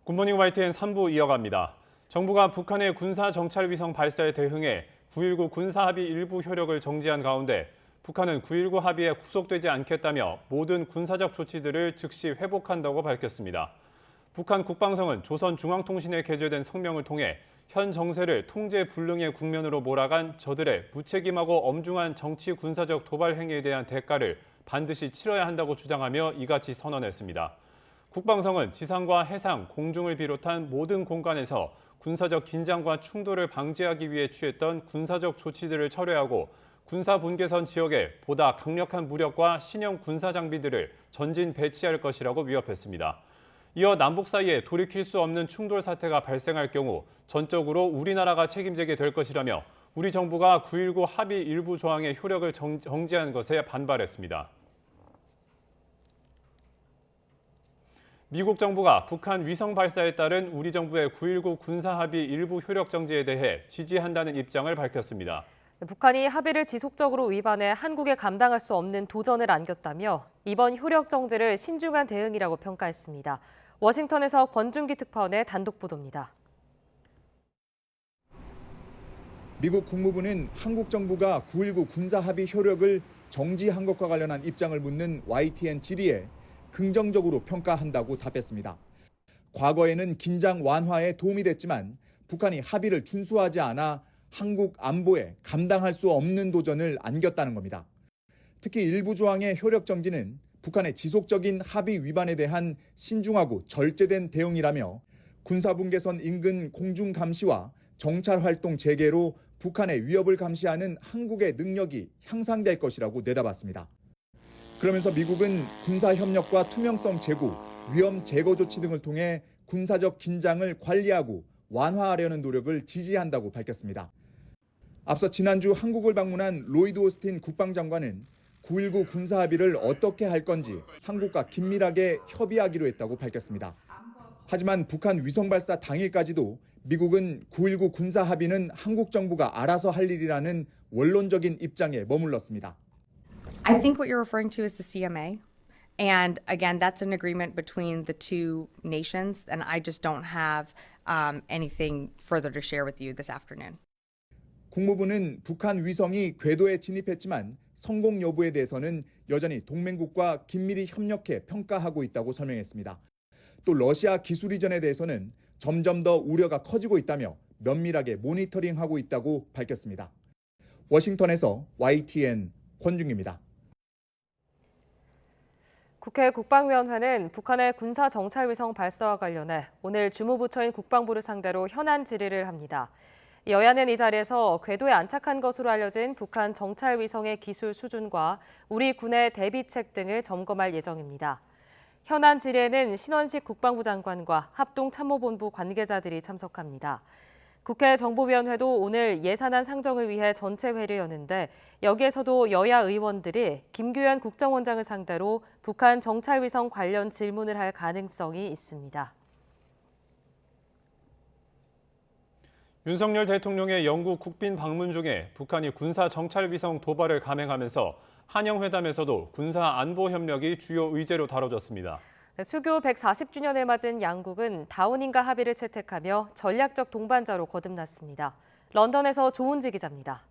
굿모닝 YTN 3부 이어갑니다. 정부가 북한의 군사 정찰 위성 발사에 대응해 9.19 군사합의 일부 효력을 정지한 가운데 북한은 9.19 합의에 구속되지 않겠다며 모든 군사적 조치들을 즉시 회복한다고 밝혔습니다. 북한 국방성은 조선중앙통신에 게재된 성명을 통해 현 정세를 통제 불능의 국면으로 몰아간 저들의 무책임하고 엄중한 정치 군사적 도발 행위에 대한 대가를 반드시 치러야 한다고 주장하며 이같이 선언했습니다. 국방성은 지상과 해상, 공중을 비롯한 모든 공간에서 군사적 긴장과 충돌을 방지하기 위해 취했던 군사적 조치들을 철회하고 군사 분계선 지역에 보다 강력한 무력과 신형 군사 장비들을 전진 배치할 것이라고 위협했습니다. 이어 남북 사이에 돌이킬 수 없는 충돌 사태가 발생할 경우 전적으로 우리나라가 책임지게 될 것이라며 우리 정부가 9.19 합의 일부 조항의 효력을 정지한 것에 반발했습니다. 미국 정부가 북한 위성 발사에 따른 우리 정부의 9.19 군사합의 일부 효력 정지에 대해 지지한다는 입장을 밝혔습니다. 북한이 합의를 지속적으로 위반해 한국에 감당할 수 없는 도전을 안겼다며 이번 효력 정지를 신중한 대응이라고 평가했습니다. 워싱턴에서 권준기 특파원의 단독 보도입니다. 미국 국무부는 한국 정부가 9.19 군사합의 효력을 정지한 것과 관련한 입장을 묻는 YTN 질의에 긍정적으로 평가한다고 답했습니다. 과거에는 긴장 완화에 도움이 됐지만 북한이 합의를 준수하지 않아 한국 안보에 감당할 수 없는 도전을 안겼다는 겁니다. 특히 일부 조항의 효력 정지는 북한의 지속적인 합의 위반에 대한 신중하고 절제된 대응이라며 군사분계선 인근 공중 감시와 정찰 활동 재개로 북한의 위협을 감시하는 한국의 능력이 향상될 것이라고 내다봤습니다. 그러면서 미국은 군사협력과 투명성 제고, 위험 제거 조치 등을 통해 군사적 긴장을 관리하고 완화하려는 노력을 지지한다고 밝혔습니다. 앞서 지난주 한국을 방문한 로이드 오스틴 국방장관은 9.19 군사합의를 어떻게 할 건지 한국과 긴밀하게 협의하기로 했다고 밝혔습니다. 하지만 북한 위성 발사 당일까지도 미국은 9.19 군사합의는 한국 정부가 알아서 할 일이라는 원론적인 입장에 머물렀습니다. I think what you're referring to is the CMA. And again, that's an agreement between the two nations, and I just don't have anything further to share with you this afternoon. 국무부는 북한 위성이 궤도에 진입했지만 성공 여부에 대해서는 여전히 동맹국과 긴밀히 협력해 평가하고 있다고 설명했습니다. 또 러시아 기술 이전에 대해서는 점점 더 우려가 커지고 있다며 면밀하게 모니터링하고 있다고 밝혔습니다. 워싱턴에서 YTN 권중기입니다. 국회 국방위원회는 북한의 군사 정찰 위성 발사와 관련해 오늘 주무부처인 국방부를 상대로 현안 질의를 합니다. 여야는 이 자리에서 궤도에 안착한 것으로 알려진 북한 정찰 위성의 기술 수준과 우리 군의 대비책 등을 점검할 예정입니다. 현안 질의에는 신원식 국방부 장관과 합동참모본부 관계자들이 참석합니다. 국회 정보위원회도 오늘 예산안 상정을 위해 전체 회의를 여는데 여기에서도 여야 의원들이 김규현 국정원장을 상대로 북한 정찰 위성 관련 질문을 할 가능성이 있습니다. 윤석열 대통령의 영국 국빈 방문 중에 북한이 군사 정찰 위성 도발을 감행하면서 한영 회담에서도 군사 안보 협력이 주요 의제로 다뤄졌습니다. 수교 140주년을 맞은 양국은 다운인가 합의를 채택하며 전략적 동반자로 거듭났습니다. 런던에서 조은지 기자입니다.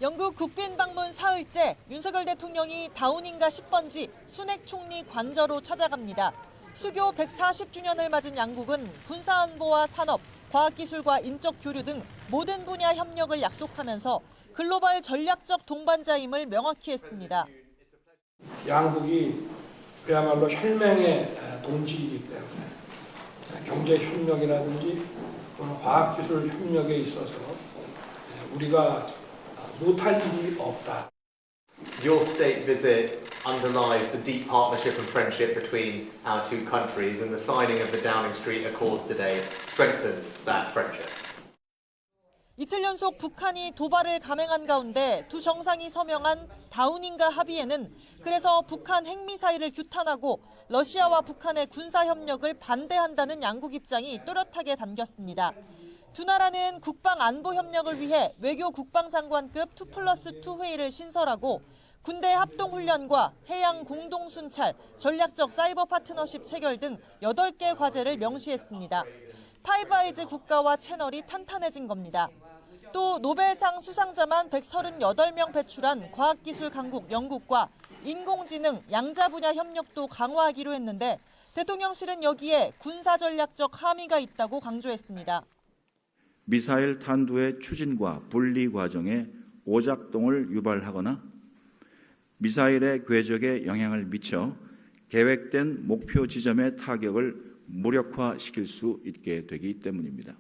영국 국빈 방문 사흘째 윤석열 대통령이 다운인가 10번지 순핵 총리 관저로 찾아갑니다. 수교 140주년을 맞은 양국은 군사안보와 산업, 과학기술과 인적 교류 등 모든 분야 협력을 약속하면서 글로벌 전략적 동반자임을 명확히 했습니다. 양국이 그야말로 혈맹의 동지이기 때문에 경제협력이라든지 과학기술 협력에 있어서 우리가 못할 일이 없다. Your state visit underlies the deep partnership and friendship between our two countries, and the signing of the Downing Street Accords today strengthens that friendship. 이틀 연속 북한이 도발을 감행한 가운데 두 정상이 서명한 다운인가 합의에는 그래서 북한 핵미사일을 규탄하고 러시아와 북한의 군사협력을 반대한다는 양국 입장이 또렷하게 담겼습니다. 두 나라는 국방 안보 협력을 위해 외교 국방장관급 2+2 회의를 신설하고 군대 합동훈련과 해양 공동순찰, 전략적 사이버 파트너십 체결 등 8개 과제를 명시했습니다. 파이브아이즈 국가와 채널이 탄탄해진 겁니다. 또 노벨상 수상자만 138명 배출한 과학기술 강국 영국과 인공지능, 양자 분야 협력도 강화하기로 했는데 대통령실은 여기에 군사전략적 함의가 있다고 강조했습니다. 미사일 탄두의 추진과 분리 과정에 오작동을 유발하거나 미사일의 궤적에 영향을 미쳐 계획된 목표 지점의 타격을 무력화시킬 수 있게 되기 때문입니다.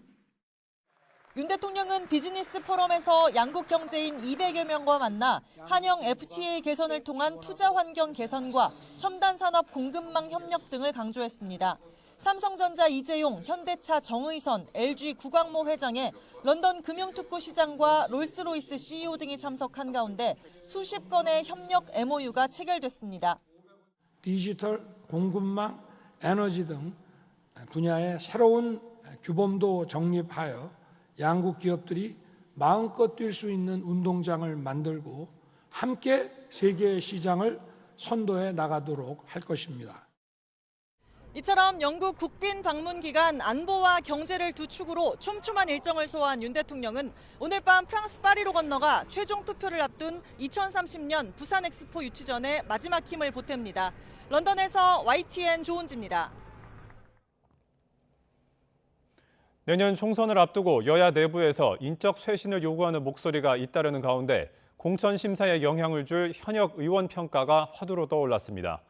윤 대통령은 비즈니스 포럼에서 양국 경제인 200여 명과 만나 한영 FTA 개선을 통한 투자 환경 개선과 첨단 산업 공급망 협력 등을 강조했습니다. 삼성전자 이재용, 현대차 정의선, LG 구광모 회장에 런던 금융특구 시장과 롤스로이스 CEO 등이 참석한 가운데 수십 건의 협력 MOU가 체결됐습니다. 디지털, 공급망, 에너지 등 분야의 새로운 규범도 정립하여 양국 기업들이 마음껏 뛸 수 있는 운동장을 만들고 함께 세계 시장을 선도해 나가도록 할 것입니다. 이처럼 영국 국빈 방문 기간 안보와 경제를 두 축으로 촘촘한 일정을 소화한 윤 대통령은 오늘 밤 프랑스 파리로 건너가 최종 투표를 앞둔 2030년 부산 엑스포 유치전에 마지막 힘을 보탭니다. 런던에서 YTN 조은지입니다. 내년 총선을 앞두고 여야 내부에서 인적 쇄신을 요구하는 목소리가 잇따르는 가운데 공천 심사에 영향을 줄 현역 의원 평가가 화두로 떠올랐습니다.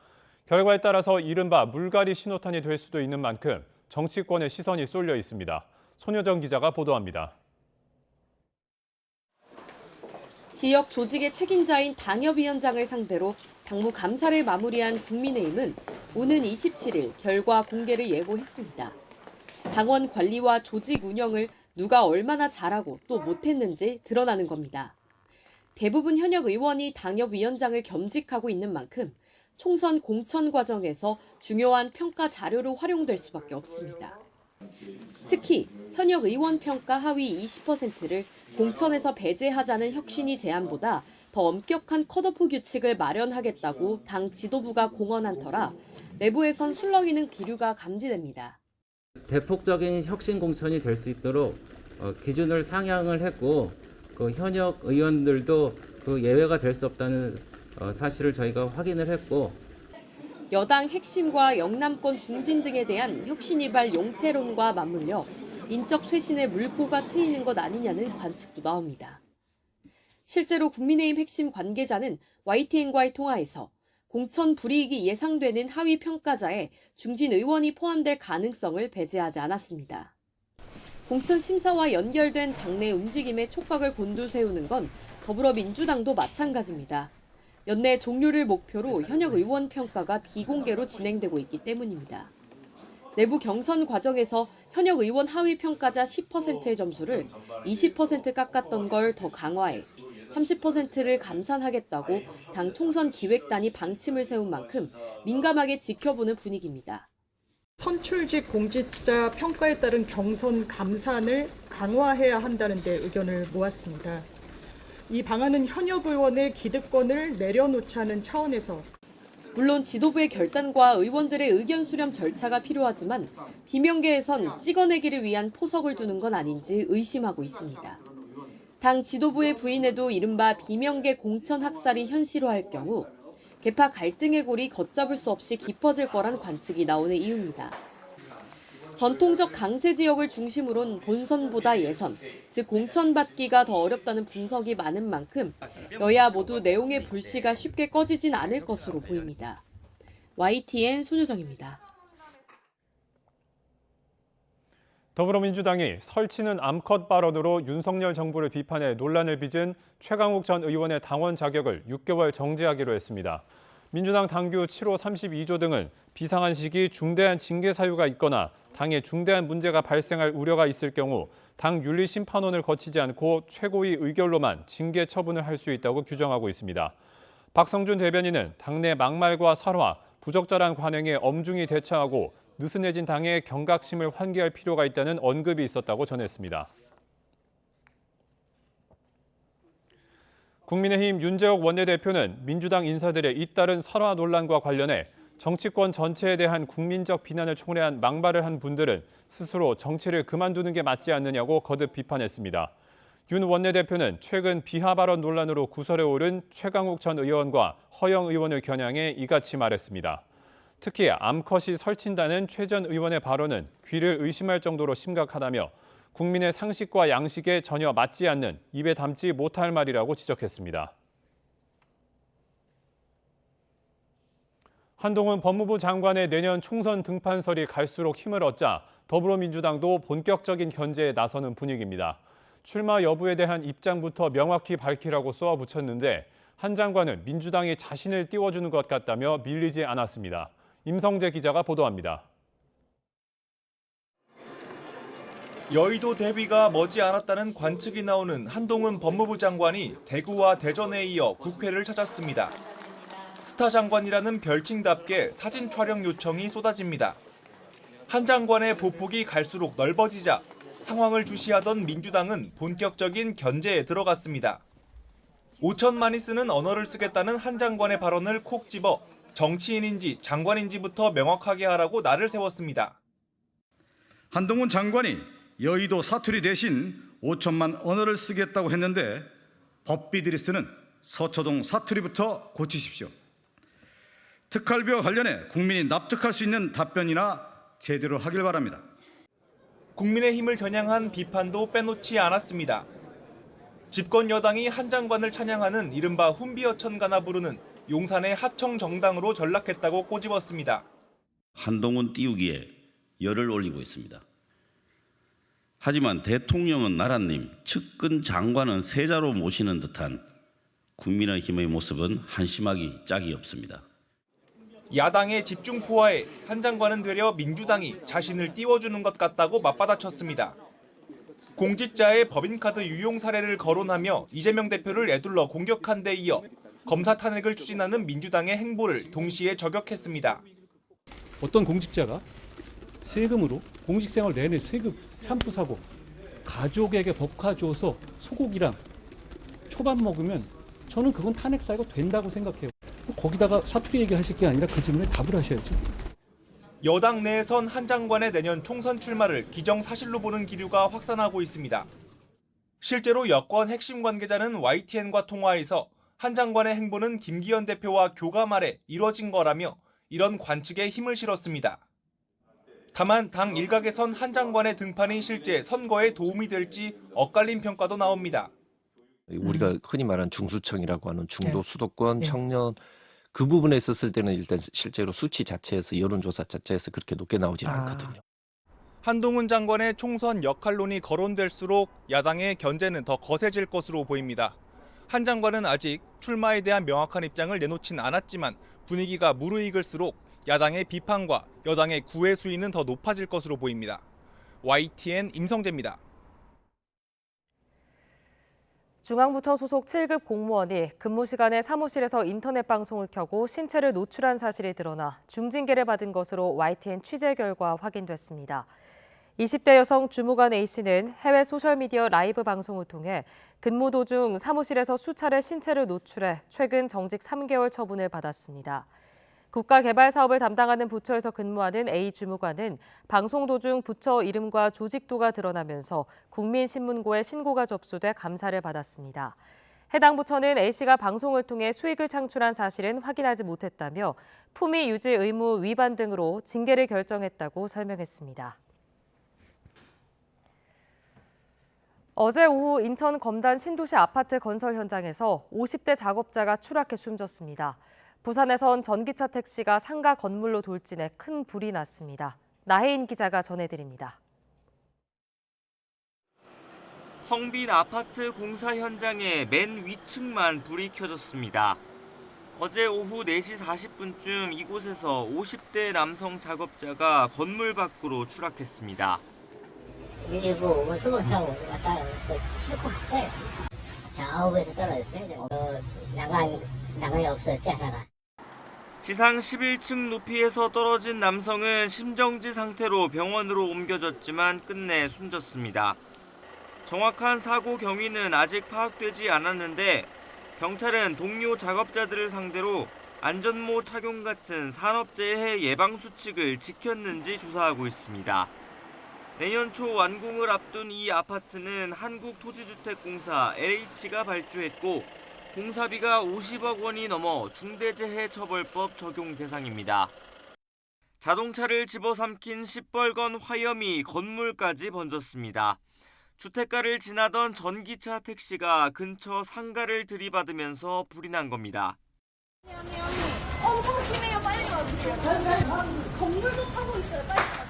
결과에 따라서 이른바 물갈이 신호탄이 될 수도 있는 만큼 정치권의 시선이 쏠려 있습니다. 손효정 기자가 보도합니다. 지역 조직의 책임자인 당협위원장을 상대로 당무 감사를 마무리한 국민의힘은 오는 27일 결과 공개를 예고했습니다. 당원 관리와 조직 운영을 누가 얼마나 잘하고 또 못했는지 드러나는 겁니다. 대부분 현역 의원이 당협위원장을 겸직하고 있는 만큼 총선 공천 과정에서 중요한 평가 자료로 활용될 수밖에 없습니다. 특히 현역 의원 평가 하위 20%를 공천에서 배제하자는 혁신위 제안보다 더 엄격한 컷오프 규칙을 마련하겠다고 당 지도부가 공언한 터라 내부에선 술렁이는 기류가 감지됩니다. 대폭적인 혁신 공천이 될 수 있도록 기준을 상향을 했고 그 현역 의원들도 그 예외가 될 수 없다는 사실을 저희가 확인을 했고 여당 핵심과 영남권 중진 등에 대한 혁신이발 용태론과 맞물려 인적 쇄신의 물꼬가 트이는 것 아니냐는 관측도 나옵니다. 실제로 국민의힘 핵심 관계자는 YTN과의 통화에서 공천 불이익이 예상되는 하위 평가자에 중진 의원이 포함될 가능성을 배제하지 않았습니다. 공천 심사와 연결된 당내 움직임에 촉각을 곤두세우는 건 더불어민주당도 마찬가지입니다. 연내 종료를 목표로 현역 의원 평가가 비공개로 진행되고 있기 때문입니다. 내부 경선 과정에서 현역 의원 하위 평가자 10%의 점수를 20% 깎았던 걸 더 강화해 30%를 감산하겠다고 당 총선 기획단이 방침을 세운 만큼 민감하게 지켜보는 분위기입니다. 선출직 공직자 평가에 따른 경선 감산을 강화해야 한다는 데 의견을 모았습니다. 이 방안은 현역 의원의 기득권을 내려놓자는 차원에서 물론 지도부의 결단과 의원들의 의견 수렴 절차가 필요하지만 비명계에선 찍어내기를 위한 포석을 두는 건 아닌지 의심하고 있습니다. 당 지도부의 부인에도 이른바 비명계 공천 학살이 현실화할 경우 계파 갈등의 골이 걷잡을 수 없이 깊어질 거란 관측이 나오는 이유입니다. 전통적 강세 지역을 중심으론 본선보다 예선, 즉 공천받기가 더 어렵다는 분석이 많은 만큼 여야 모두 내용의 불씨가 쉽게 꺼지진 않을 것으로 보입니다. YTN 손효정입니다. 더불어민주당이 설치는 암컷 발언으로 윤석열 정부를 비판해 논란을 빚은 최강욱 전 의원의 당원 자격을 6개월 정지하기로 했습니다. 민주당 당규 7호 32조 등은 비상한 시기 중대한 징계 사유가 있거나 당에 중대한 문제가 발생할 우려가 있을 경우 당 윤리심판원을 거치지 않고 최고위 의결로만 징계 처분을 할 수 있다고 규정하고 있습니다. 박성준 대변인은 당내 막말과 설화, 부적절한 관행에 엄중히 대처하고 느슨해진 당의 경각심을 환기할 필요가 있다는 언급이 있었다고 전했습니다. 국민의힘 윤재옥 원내대표는 민주당 인사들의 잇따른 설화 논란과 관련해 정치권 전체에 대한 국민적 비난을 초래한 망발을 한 분들은 스스로 정치를 그만두는 게 맞지 않느냐고 거듭 비판했습니다. 윤 원내대표는 최근 비하 발언 논란으로 구설에 오른 최강욱 전 의원과 허영 의원을 겨냥해 이같이 말했습니다. 특히 암컷이 설친다는 최 전 의원의 발언은 귀를 의심할 정도로 심각하다며 국민의 상식과 양식에 전혀 맞지 않는 입에 담지 못할 말이라고 지적했습니다. 한동훈 법무부 장관의 내년 총선 등판설이 갈수록 힘을 얻자 더불어민주당도 본격적인 견제에 나서는 분위기입니다. 출마 여부에 대한 입장부터 명확히 밝히라고 쏘아붙였는데 한 장관은 민주당이 자신을 띄워주는 것 같다며 밀리지 않았습니다. 임성재 기자가 보도합니다. 여의도 대비가 머지않았다는 관측이 나오는 한동훈 법무부 장관이 대구와 대전에 이어 국회를 찾았습니다. 스타 장관이라는 별칭답게 사진 촬영 요청이 쏟아집니다. 한 장관의 보폭이 갈수록 넓어지자 상황을 주시하던 민주당은 본격적인 견제에 들어갔습니다. 5천만이 쓰는 언어를 쓰겠다는 한 장관의 발언을 콕 집어 정치인인지 장관인지부터 명확하게 하라고 날을 세웠습니다. 한동훈 장관이 여의도 사투리 대신 5천만 언어를 쓰겠다고 했는데 법비들이 쓰는 서초동 사투리부터 고치십시오. 특활비와 관련해 국민이 납득할 수 있는 답변이나 제대로 하길 바랍니다. 국민의힘을 겨냥한 비판도 빼놓지 않았습니다. 집권 여당이 한 장관을 찬양하는 이른바 훈비어천가나 부르는 용산의 하청 정당으로 전락했다고 꼬집었습니다. 한동훈 띄우기에 열을 올리고 있습니다. 하지만 대통령은 나라님, 측근 장관은 세자로 모시는 듯한 국민의힘의 모습은 한심하기 짝이 없습니다. 야당의 집중 포화에 한 장관은 되려 민주당이 자신을 띄워주는 것 같다고 맞받아쳤습니다. 공직자의 법인카드 유용 사례를 거론하며 이재명 대표를 에둘러 공격한 데 이어 검사 탄핵을 추진하는 민주당의 행보를 동시에 저격했습니다. 어떤 공직자가 세금으로 공직생활 내내 세금 샴푸 사고 가족에게 법카 줘서 소고기랑 초밥 먹으면 저는 그건 탄핵 사유가 된다고 생각해요. 거기다가 사투리 얘기하실 게 아니라 그 질문에 답을 하셔야죠. 여당 내에선 한 장관의 내년 총선 출마를 기정사실로 보는 기류가 확산하고 있습니다. 실제로 여권 핵심 관계자는 YTN과 통화에서 한 장관의 행보는 김기현 대표와 교감 아래 이뤄진 거라며 이런 관측에 힘을 실었습니다. 다만 당 일각에선 한 장관의 등판이 실제 선거에 도움이 될지 엇갈린 평가도 나옵니다. 우리가 흔히 말하는 중수청이라고 하는 중도 수도권 청년 그 부분에 있었을 때는 일단 실제로 수치 자체에서 여론조사 자체에서 그렇게 높게 나오지는 않거든요. 한동훈 장관의 총선 역할론이 거론될수록 야당의 견제는 더 거세질 것으로 보입니다. 한 장관은 아직 출마에 대한 명확한 입장을 내놓진 않았지만 분위기가 무르익을수록 야당의 비판과 여당의 구애 수위는 더 높아질 것으로 보입니다. YTN 임성재입니다. 중앙부처 소속 7급 공무원이 근무 시간에 사무실에서 인터넷 방송을 켜고 신체를 노출한 사실이 드러나 중징계를 받은 것으로 YTN 취재 결과 확인됐습니다. 20대 여성 주무관 A씨는 해외 소셜미디어 라이브 방송을 통해 근무 도중 사무실에서 수차례 신체를 노출해 최근 정직 3개월 처분을 받았습니다. 국가개발 사업을 담당하는 부처에서 근무하는 A 주무관은 방송 도중 부처 이름과 조직도가 드러나면서 국민신문고에 신고가 접수돼 감사를 받았습니다. 해당 부처는 A씨가 방송을 통해 수익을 창출한 사실은 확인하지 못했다며 품위 유지 의무 위반 등으로 징계를 결정했다고 설명했습니다. 어제 오후 인천 검단 신도시 아파트 건설 현장에서 50대 작업자가 추락해 숨졌습니다. 부산에선 전기차 택시가 상가 건물로 돌진해 큰 불이 났습니다. 나혜인 기자가 전해드립니다. 텅 빈 아파트 공사 현장의 맨 위층만 불이 켜졌습니다. 어제 오후 4시 40분쯤 이곳에서 50대 남성 작업자가 건물 밖으로 추락했습니다. 119 수복차고 왔다 싣고 갔어요. 좌우에서 떨어졌어요. 나간이 없었죠, 하나가. 지상 11층 높이에서 떨어진 남성은 심정지 상태로 병원으로 옮겨졌지만 끝내 숨졌습니다. 정확한 사고 경위는 아직 파악되지 않았는데 경찰은 동료 작업자들을 상대로 안전모 착용 같은 산업재해 예방 수칙을 지켰는지 조사하고 있습니다. 내년 초 완공을 앞둔 이 아파트는 한국토지주택공사 LH가 발주했고 공사비가 50억 원이 넘어 중대재해처벌법 적용 대상입니다. 자동차를 집어삼킨 시뻘건 화염이 건물까지 번졌습니다. 주택가를 지나던 전기차 택시가 근처 상가를 들이받으면서 불이 난 겁니다. 엄청 심해요. 빨리 와주세요. 건물도 타고 있어요. 빨리 와주세요.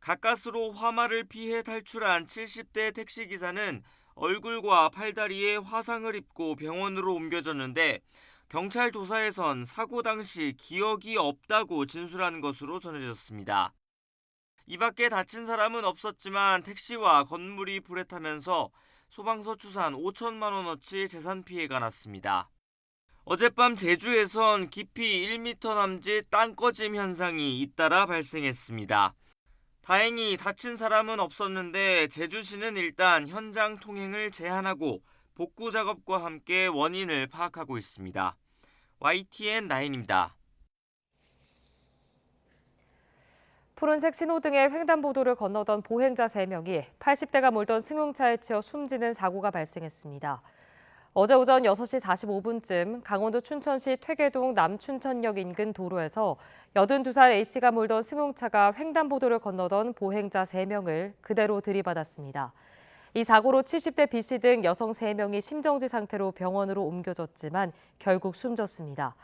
가까스로 화마를 피해 탈출한 70대 택시기사는 얼굴과 팔다리에 화상을 입고 병원으로 옮겨졌는데 경찰 조사에선 사고 당시 기억이 없다고 진술한 것으로 전해졌습니다. 이 밖에 다친 사람은 없었지만 택시와 건물이 불에 타면서 소방서 추산 5천만 원어치 재산 피해가 났습니다. 어젯밤 제주에선 깊이 1m 남짓 땅 꺼짐 현상이 잇따라 발생했습니다. 다행히 다친 사람은 없었는데 제주시는 일단 현장 통행을 제한하고 복구 작업과 함께 원인을 파악하고 있습니다. YTN9입니다. 푸른색 신호등의 횡단보도를 건너던 보행자 3명이 80대가 몰던 승용차에 치여 숨지는 사고가 발생했습니다. 어제 오전 6시 45분쯤 강원도 춘천시 퇴계동 남춘천역 인근 도로에서 82살 A씨가 몰던 승용차가 횡단보도를 건너던 보행자 3명을 그대로 들이받았습니다. 이 사고로 70대 B씨 등 여성 3명이 심정지 상태로 병원으로 옮겨졌지만 결국 숨졌습니다.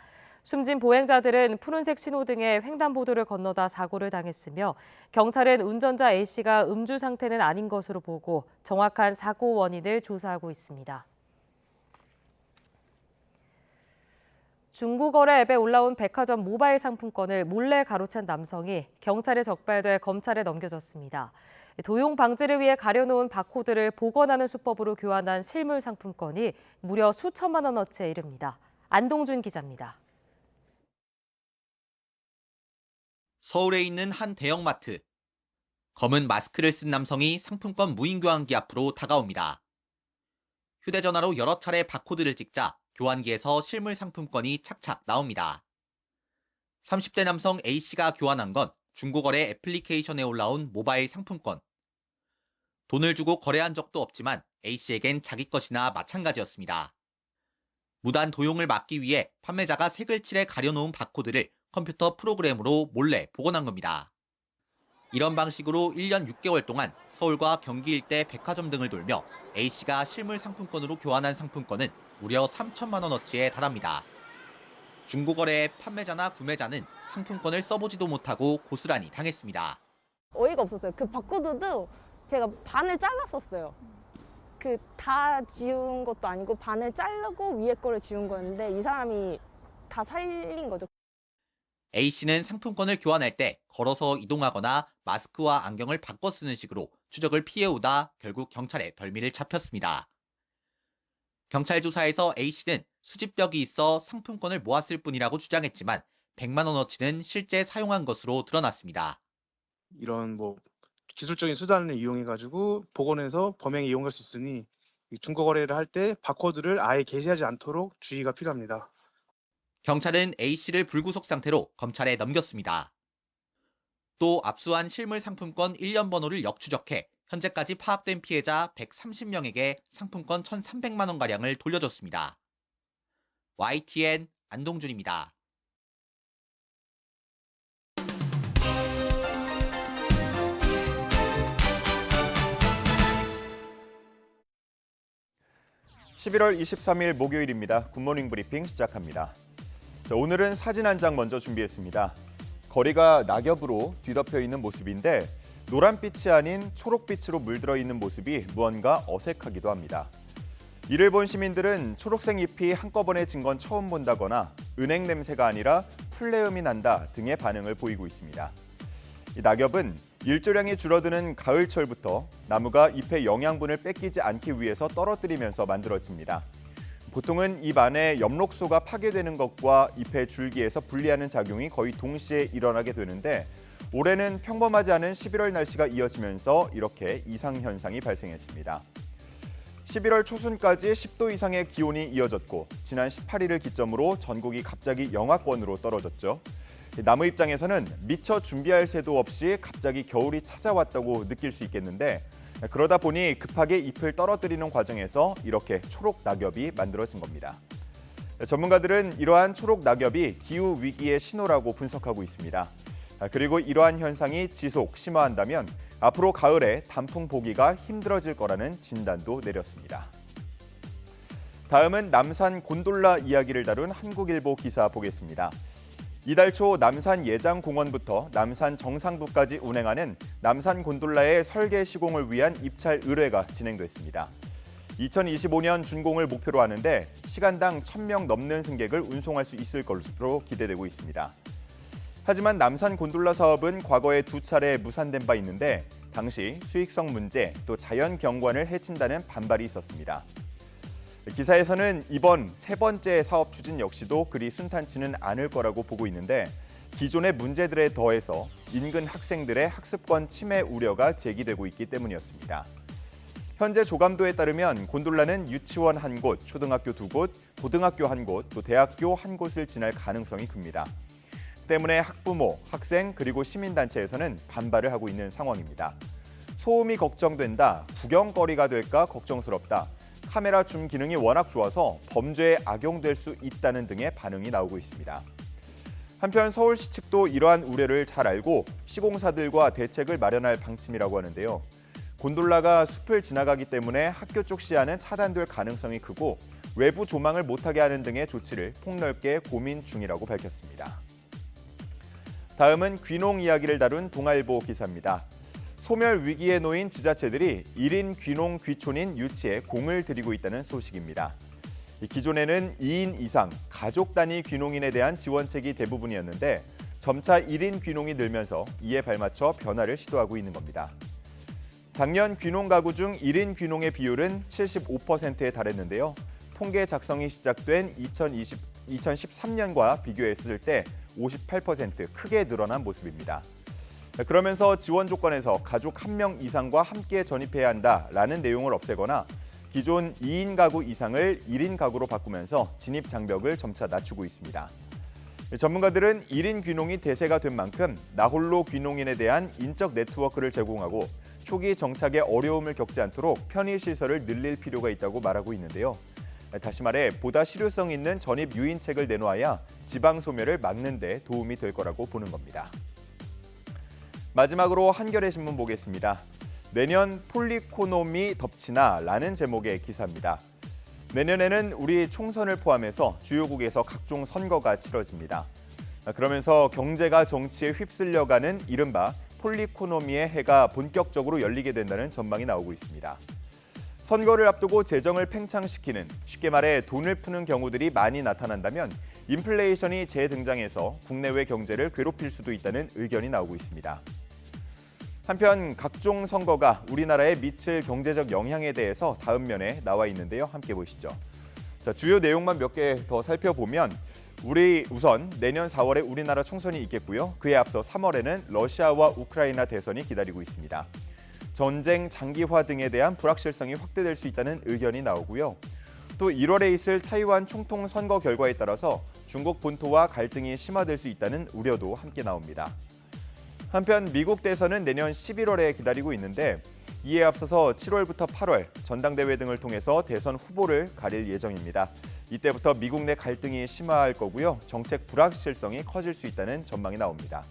숨진 보행자들은 푸른색 신호등에 횡단보도를 건너다 사고를 당했으며 경찰은 운전자 A씨가 음주 상태는 아닌 것으로 보고 정확한 사고 원인을 조사하고 있습니다. 중고거래 앱에 올라온 백화점 모바일 상품권을 몰래 가로챈 남성이 경찰에 적발돼 검찰에 넘겨졌습니다. 도용 방지를 위해 가려놓은 바코드를 복원하는 수법으로 교환한 실물 상품권이 무려 수천만 원어치에 이릅니다. 안동준 기자입니다. 서울에 있는 한 대형마트. 검은 마스크를 쓴 남성이 상품권 무인 교환기 앞으로 다가옵니다. 휴대전화로 여러 차례 바코드를 찍자 교환기에서 실물 상품권이 착착 나옵니다. 30대 남성 A씨가 교환한 건 중고거래 애플리케이션에 올라온 모바일 상품권. 돈을 주고 거래한 적도 없지만 A씨에겐 자기 것이나 마찬가지였습니다. 무단 도용을 막기 위해 판매자가 색을 칠해 가려놓은 바코드를 컴퓨터 프로그램으로 몰래 복원한 겁니다. 이런 방식으로 1년 6개월 동안 서울과 경기 일대 백화점 등을 돌며 A씨가 실물 상품권으로 교환한 상품권은 무려 3천만 원어치에 달합니다. 중고거래 앱 판매자나 구매자는 상품권을 써보지도 못하고 고스란히 당했습니다. 어이가 없었어요. 그 바코드도 제가 반을 잘랐었어요. 그 다 지운 것도 아니고 반을 자르고 위에 거를 지운 거였는데 이 사람이 다 살린 거죠. A씨는 상품권을 교환할 때 걸어서 이동하거나 마스크와 안경을 바꿔 쓰는 식으로 추적을 피해오다 결국 경찰에 덜미를 잡혔습니다. 경찰 조사에서 A씨는 수집벽이 있어 상품권을 모았을 뿐이라고 주장했지만 100만 원어치는 실제 사용한 것으로 드러났습니다. 이런 기술적인 수단을 이용해가지고 복원해서 범행에 이용할 수 있으니 중고거래를 할 때 바코드를 아예 게시하지 않도록 주의가 필요합니다. 경찰은 A씨를 불구속 상태로 검찰에 넘겼습니다. 또 압수한 실물 상품권 1년 번호를 역추적해 현재까지 파악된 피해자 130명에게 상품권 1,300만 원가량을 돌려줬습니다. YTN 안동준입니다. (11월 23일) 목요일입니다. 굿모닝 브리핑 시작합니다. 자, 오늘은 사진 한 장 먼저 준비했습니다. 거리가 낙엽으로 뒤덮여 있는 모습인데 노란빛이 아닌 초록빛으로 물들어 있는 모습이 무언가 어색하기도 합니다. 이를 본 시민들은 초록색 잎이 한꺼번에 진 건 처음 본다거나 은행 냄새가 아니라 풀내음이 난다 등의 반응을 보이고 있습니다. 이 낙엽은 일조량이 줄어드는 가을철부터 나무가 잎의 영양분을 뺏기지 않기 위해서 떨어뜨리면서 만들어집니다. 보통은 잎 안에 엽록소가 파괴되는 것과 잎의 줄기에서 분리하는 작용이 거의 동시에 일어나게 되는데 올해는 평범하지 않은 11월 날씨가 이어지면서 이렇게 이상현상이 발생했습니다. 11월 초순까지 10도 이상의 기온이 이어졌고 지난 18일을 기점으로 전국이 갑자기 영하권으로 떨어졌죠. 나무 입장에서는 미처 준비할 새도 없이 갑자기 겨울이 찾아왔다고 느낄 수 있겠는데 그러다 보니 급하게 잎을 떨어뜨리는 과정에서 이렇게 초록 낙엽이 만들어진 겁니다. 전문가들은 이러한 초록 낙엽이 기후 위기의 신호라고 분석하고 있습니다. 그리고 이러한 현상이 지속, 심화한다면 앞으로 가을에 단풍 보기가 힘들어질 거라는 진단도 내렸습니다. 다음은 남산 곤돌라 이야기를 다룬 한국일보 기사 보겠습니다. 이달 초 남산 예장공원부터 남산 정상부까지 운행하는 남산 곤돌라의 설계 시공을 위한 입찰 의뢰가 진행됐습니다. 2025년 준공을 목표로 하는데 시간당 1,000명 넘는 승객을 운송할 수 있을 것으로 기대되고 있습니다. 하지만 남산 곤돌라 사업은 과거에 2차례 무산된 바 있는데 당시 수익성 문제 또 자연 경관을 해친다는 반발이 있었습니다. 기사에서는 이번 세 번째 사업 추진 역시도 그리 순탄치는 않을 거라고 보고 있는데 기존의 문제들에 더해서 인근 학생들의 학습권 침해 우려가 제기되고 있기 때문이었습니다. 현재 조감도에 따르면 곤돌라는 유치원 1곳, 초등학교 2곳, 고등학교 1곳, 또 대학교 1곳을 지날 가능성이 큽니다. 때문에 학부모, 학생 그리고 시민단체에서는 반발을 하고 있는 상황입니다. 소음이 걱정된다, 구경거리가 될까 걱정스럽다, 카메라 줌 기능이 워낙 좋아서 범죄에 악용될 수 있다는 등의 반응이 나오고 있습니다. 한편 서울시 측도 이러한 우려를 잘 알고 시공사들과 대책을 마련할 방침이라고 하는데요. 곤돌라가 숲을 지나가기 때문에 학교 쪽 시야는 차단될 가능성이 크고 외부 조망을 못하게 하는 등의 조치를 폭넓게 고민 중이라고 밝혔습니다. 다음은 귀농 이야기를 다룬 동아일보 기사입니다. 소멸 위기에 놓인 지자체들이 1인 귀농 귀촌인 유치에 공을 들이고 있다는 소식입니다. 기존에는 2인 이상 가족 단위 귀농인에 대한 지원책이 대부분이었는데 점차 1인 귀농이 늘면서 이에 발맞춰 변화를 시도하고 있는 겁니다. 작년 귀농 가구 중 1인 귀농의 비율은 75%에 달했는데요. 통계 작성이 시작된 2013년과 비교했을 때 58% 크게 늘어난 모습입니다. 그러면서 지원 조건에서 가족 1명 이상과 함께 전입해야 한다라는 내용을 없애거나 기존 2인 가구 이상을 1인 가구로 바꾸면서 진입 장벽을 점차 낮추고 있습니다. 전문가들은 1인 귀농이 대세가 된 만큼 나홀로 귀농인에 대한 인적 네트워크를 제공하고 초기 정착에 어려움을 겪지 않도록 편의시설을 늘릴 필요가 있다고 말하고 있는데요. 다시 말해 보다 실효성 있는 전입 유인책을 내놓아야 지방 소멸을 막는 데 도움이 될 거라고 보는 겁니다. 마지막으로 한겨레 신문 보겠습니다. 내년 폴리코노미 덮치나라는 제목의 기사입니다. 내년에는 우리 총선을 포함해서 주요국에서 각종 선거가 치러집니다. 그러면서 경제가 정치에 휩쓸려가는 이른바 폴리코노미의 해가 본격적으로 열리게 된다는 전망이 나오고 있습니다. 선거를 앞두고 재정을 팽창시키는, 쉽게 말해 돈을 푸는 경우들이 많이 나타난다면 인플레이션이 재등장해서 국내외 경제를 괴롭힐 수도 있다는 의견이 나오고 있습니다. 한편 각종 선거가 우리나라에 미칠 경제적 영향에 대해서 다음 면에 나와 있는데요. 함께 보시죠. 자, 주요 내용만 몇 개 더 살펴보면 우선 내년 4월에 우리나라 총선이 있겠고요. 그에 앞서 3월에는 러시아와 우크라이나 대선이 기다리고 있습니다. 전쟁 장기화 등에 대한 불확실성이 확대될 수 있다는 의견이 나오고요. 또 1월에 있을 타이완 총통 선거 결과에 따라서 중국 본토와 갈등이 심화될 수 있다는 우려도 함께 나옵니다. 한편 미국 대선은 내년 11월에 기다리고 있는데 이에 앞서서 7월부터 8월 전당대회 등을 통해서 대선 후보를 가릴 예정입니다. 이때부터 미국 내 갈등이 심화할 거고요. 정책 불확실성이 커질 수 있다는 전망이 나옵니다.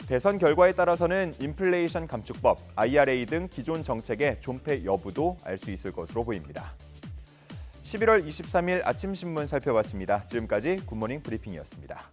대선 결과에 따라서는 인플레이션 감축법, IRA 등 기존 정책의 존폐 여부도 알 수 있을 것으로 보입니다. 11월 23일 아침 신문 살펴봤습니다. 지금까지 굿모닝 브리핑이었습니다.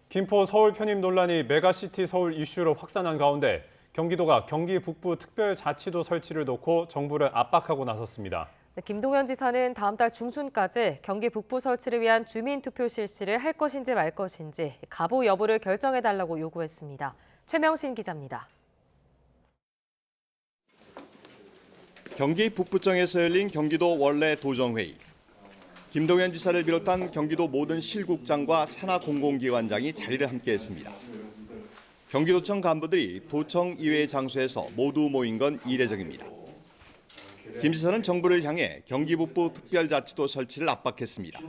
김포 서울 편입 논란이 메가시티 서울 이슈로 확산한 가운데 경기도가 경기 북부 특별자치도 설치를 놓고 정부를 압박하고 나섰습니다. 김동연 지사는 다음 달 중순까지 경기 북부 설치를 위한 주민투표 실시를 할 것인지 말 것인지 가부 여부를 결정해달라고 요구했습니다. 최명신 기자입니다. 경기 북부청에서 열린 경기도 원내 도정회의. 김동연 지사를 비롯한 경기도 모든 실국장과 산하 공공기관장이 자리를 함께했습니다. 경기도청 간부들이 도청 이외의 장소에서 모두 모인 건 이례적입니다. 김 지사는 정부를 향해 경기 북부 특별자치도 설치를 압박했습니다.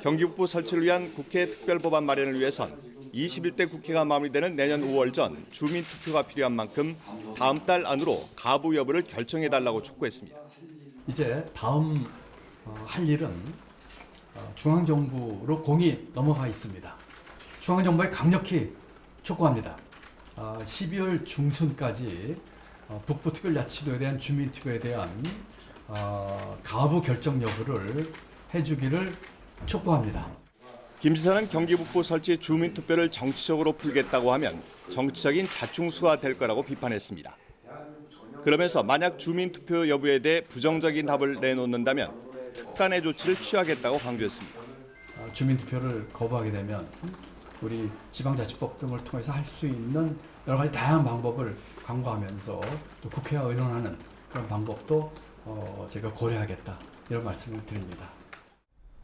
경기 북부 설치를 위한 국회 특별법안 마련을 위해선 21대 국회가 마무리되는 내년 5월 전 주민투표가 필요한 만큼 다음 달 안으로 가부 여부를 결정해달라고 촉구했습니다. 이제 다음 할 일은 중앙정부로 공이 넘어가 있습니다. 중앙정부에 강력히 촉구합니다. 12월 중순까지 북부 특별자치도에 대한 주민투표에 대한 가부 결정 여부를 해주기를 촉구합니다. 김 지사는 경기 북부 설치 주민투표를 정치적으로 풀겠다고 하면 정치적인 자충수가 될 거라고 비판했습니다. 그러면서 만약 주민투표 여부에 대해 부정적인 답을 내놓는다면 특단의 조치를 취하겠다고 강조했습니다. 주민투표를 거부하게 되면 우리 지방자치법 등을 통해서 할 수 있는 여러 가지 다양한 방법을 강구하면서 또 국회와 의논하는 그런 방법도 제가 고려하겠다 이런 말씀을 드립니다.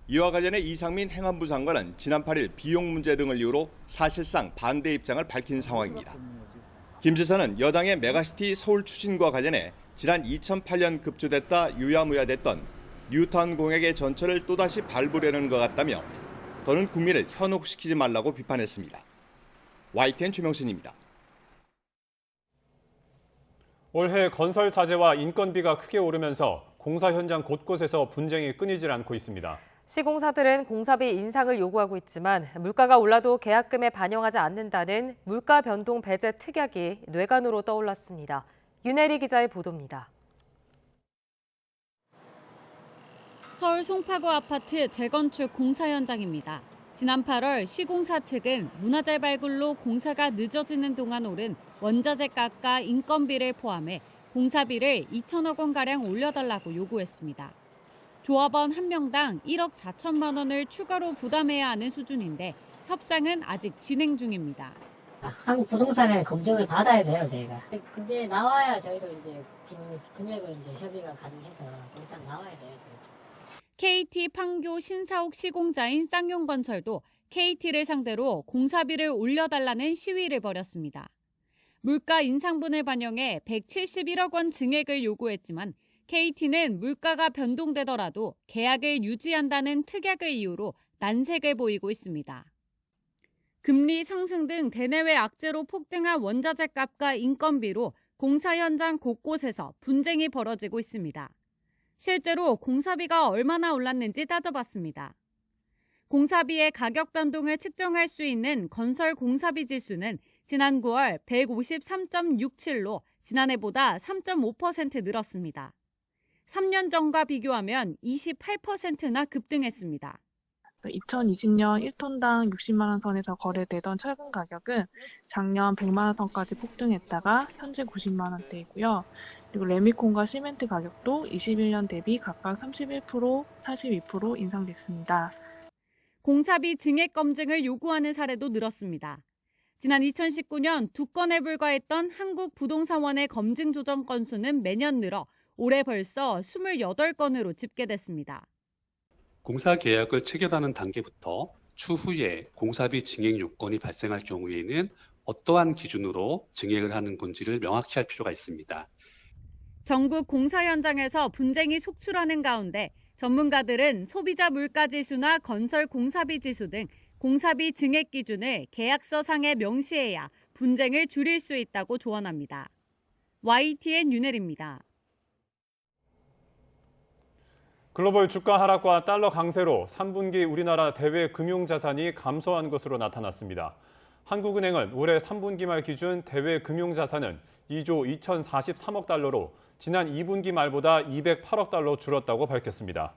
이와 관련해 이상민 행안부 장관은 지난 8일 비용 문제 등을 이유로 사실상 반대 입장을 밝힌 상황입니다. 김 지사는 여당의 메가시티 서울 추진과 관련해 지난 2008년 급조됐다 유야무야됐던 뉴타운 공약의 전철을 또다시 밟으려는 것 같다며 더는 국민을 현혹시키지 말라고 비판했습니다. YTN 최명신입니다. 올해 건설 자재와 인건비가 크게 오르면서 공사 현장 곳곳에서 분쟁이 끊이질 않고 있습니다. 시공사들은 공사비 인상을 요구하고 있지만 물가가 올라도 계약금에 반영하지 않는다는 물가 변동 배제 특약이 뇌관으로 떠올랐습니다. 윤혜리 기자의 보도입니다. 서울 송파구 아파트 재건축 공사 현장입니다. 지난 8월 시공사 측은 문화재 발굴로 공사가 늦어지는 동안 오른 원자재 값과 인건비를 포함해 공사비를 2천억 원가량 올려달라고 요구했습니다. 조합원 한 명당 1억 4천만 원을 추가로 부담해야 하는 수준인데 협상은 아직 진행 중입니다. 한국 부동산에 검증을 받아야 돼요, 저희가. 그게 나와야 저희도 이제 금액을 이제 협의가 가능해서 일단 나와야 돼요. KT 판교 신사옥 시공자인 쌍용건설도 KT를 상대로 공사비를 올려달라는 시위를 벌였습니다. 물가 인상분을 반영해 171억 원 증액을 요구했지만 KT는 물가가 변동되더라도 계약을 유지한다는 특약을 이유로 난색을 보이고 있습니다. 금리 상승 등 대내외 악재로 폭등한 원자재 값과 인건비로 공사 현장 곳곳에서 분쟁이 벌어지고 있습니다. 실제로 공사비가 얼마나 올랐는지 따져봤습니다. 공사비의 가격 변동을 측정할 수 있는 건설 공사비 지수는 지난 9월 153.67로 지난해보다 3.5% 늘었습니다. 3년 전과 비교하면 28%나 급등했습니다. 2020년 1톤당 60만 원 선에서 거래되던 철근 가격은 작년 100만 원 선까지 폭등했다가 현재 90만 원대이고요. 그리고 레미콘과 시멘트 가격도 21년 대비 각각 31%, 42% 인상됐습니다. 공사비 증액 검증을 요구하는 사례도 늘었습니다. 지난 2019년 2건에 불과했던 한국부동산원의 검증 조정 건수는 매년 늘어 올해 벌써 28건으로 집계됐습니다. 공사 계약을 체결하는 단계부터 추후에 공사비 증액 요건이 발생할 경우에는 어떠한 기준으로 증액을 하는 건지를 명확히 할 필요가 있습니다. 전국 공사 현장에서 분쟁이 속출하는 가운데 전문가들은 소비자 물가지수나 건설 공사비 지수 등 공사비 증액 기준을 계약서상에 명시해야 분쟁을 줄일 수 있다고 조언합니다. YTN 윤혜리입니다. 글로벌 주가 하락과 달러 강세로 3분기 우리나라 대외 금융자산이 감소한 것으로 나타났습니다. 한국은행은 올해 3분기 말 기준 대외 금융자산은 2조 2,043억 달러로 지난 2분기 말보다 208억 달러 줄었다고 밝혔습니다.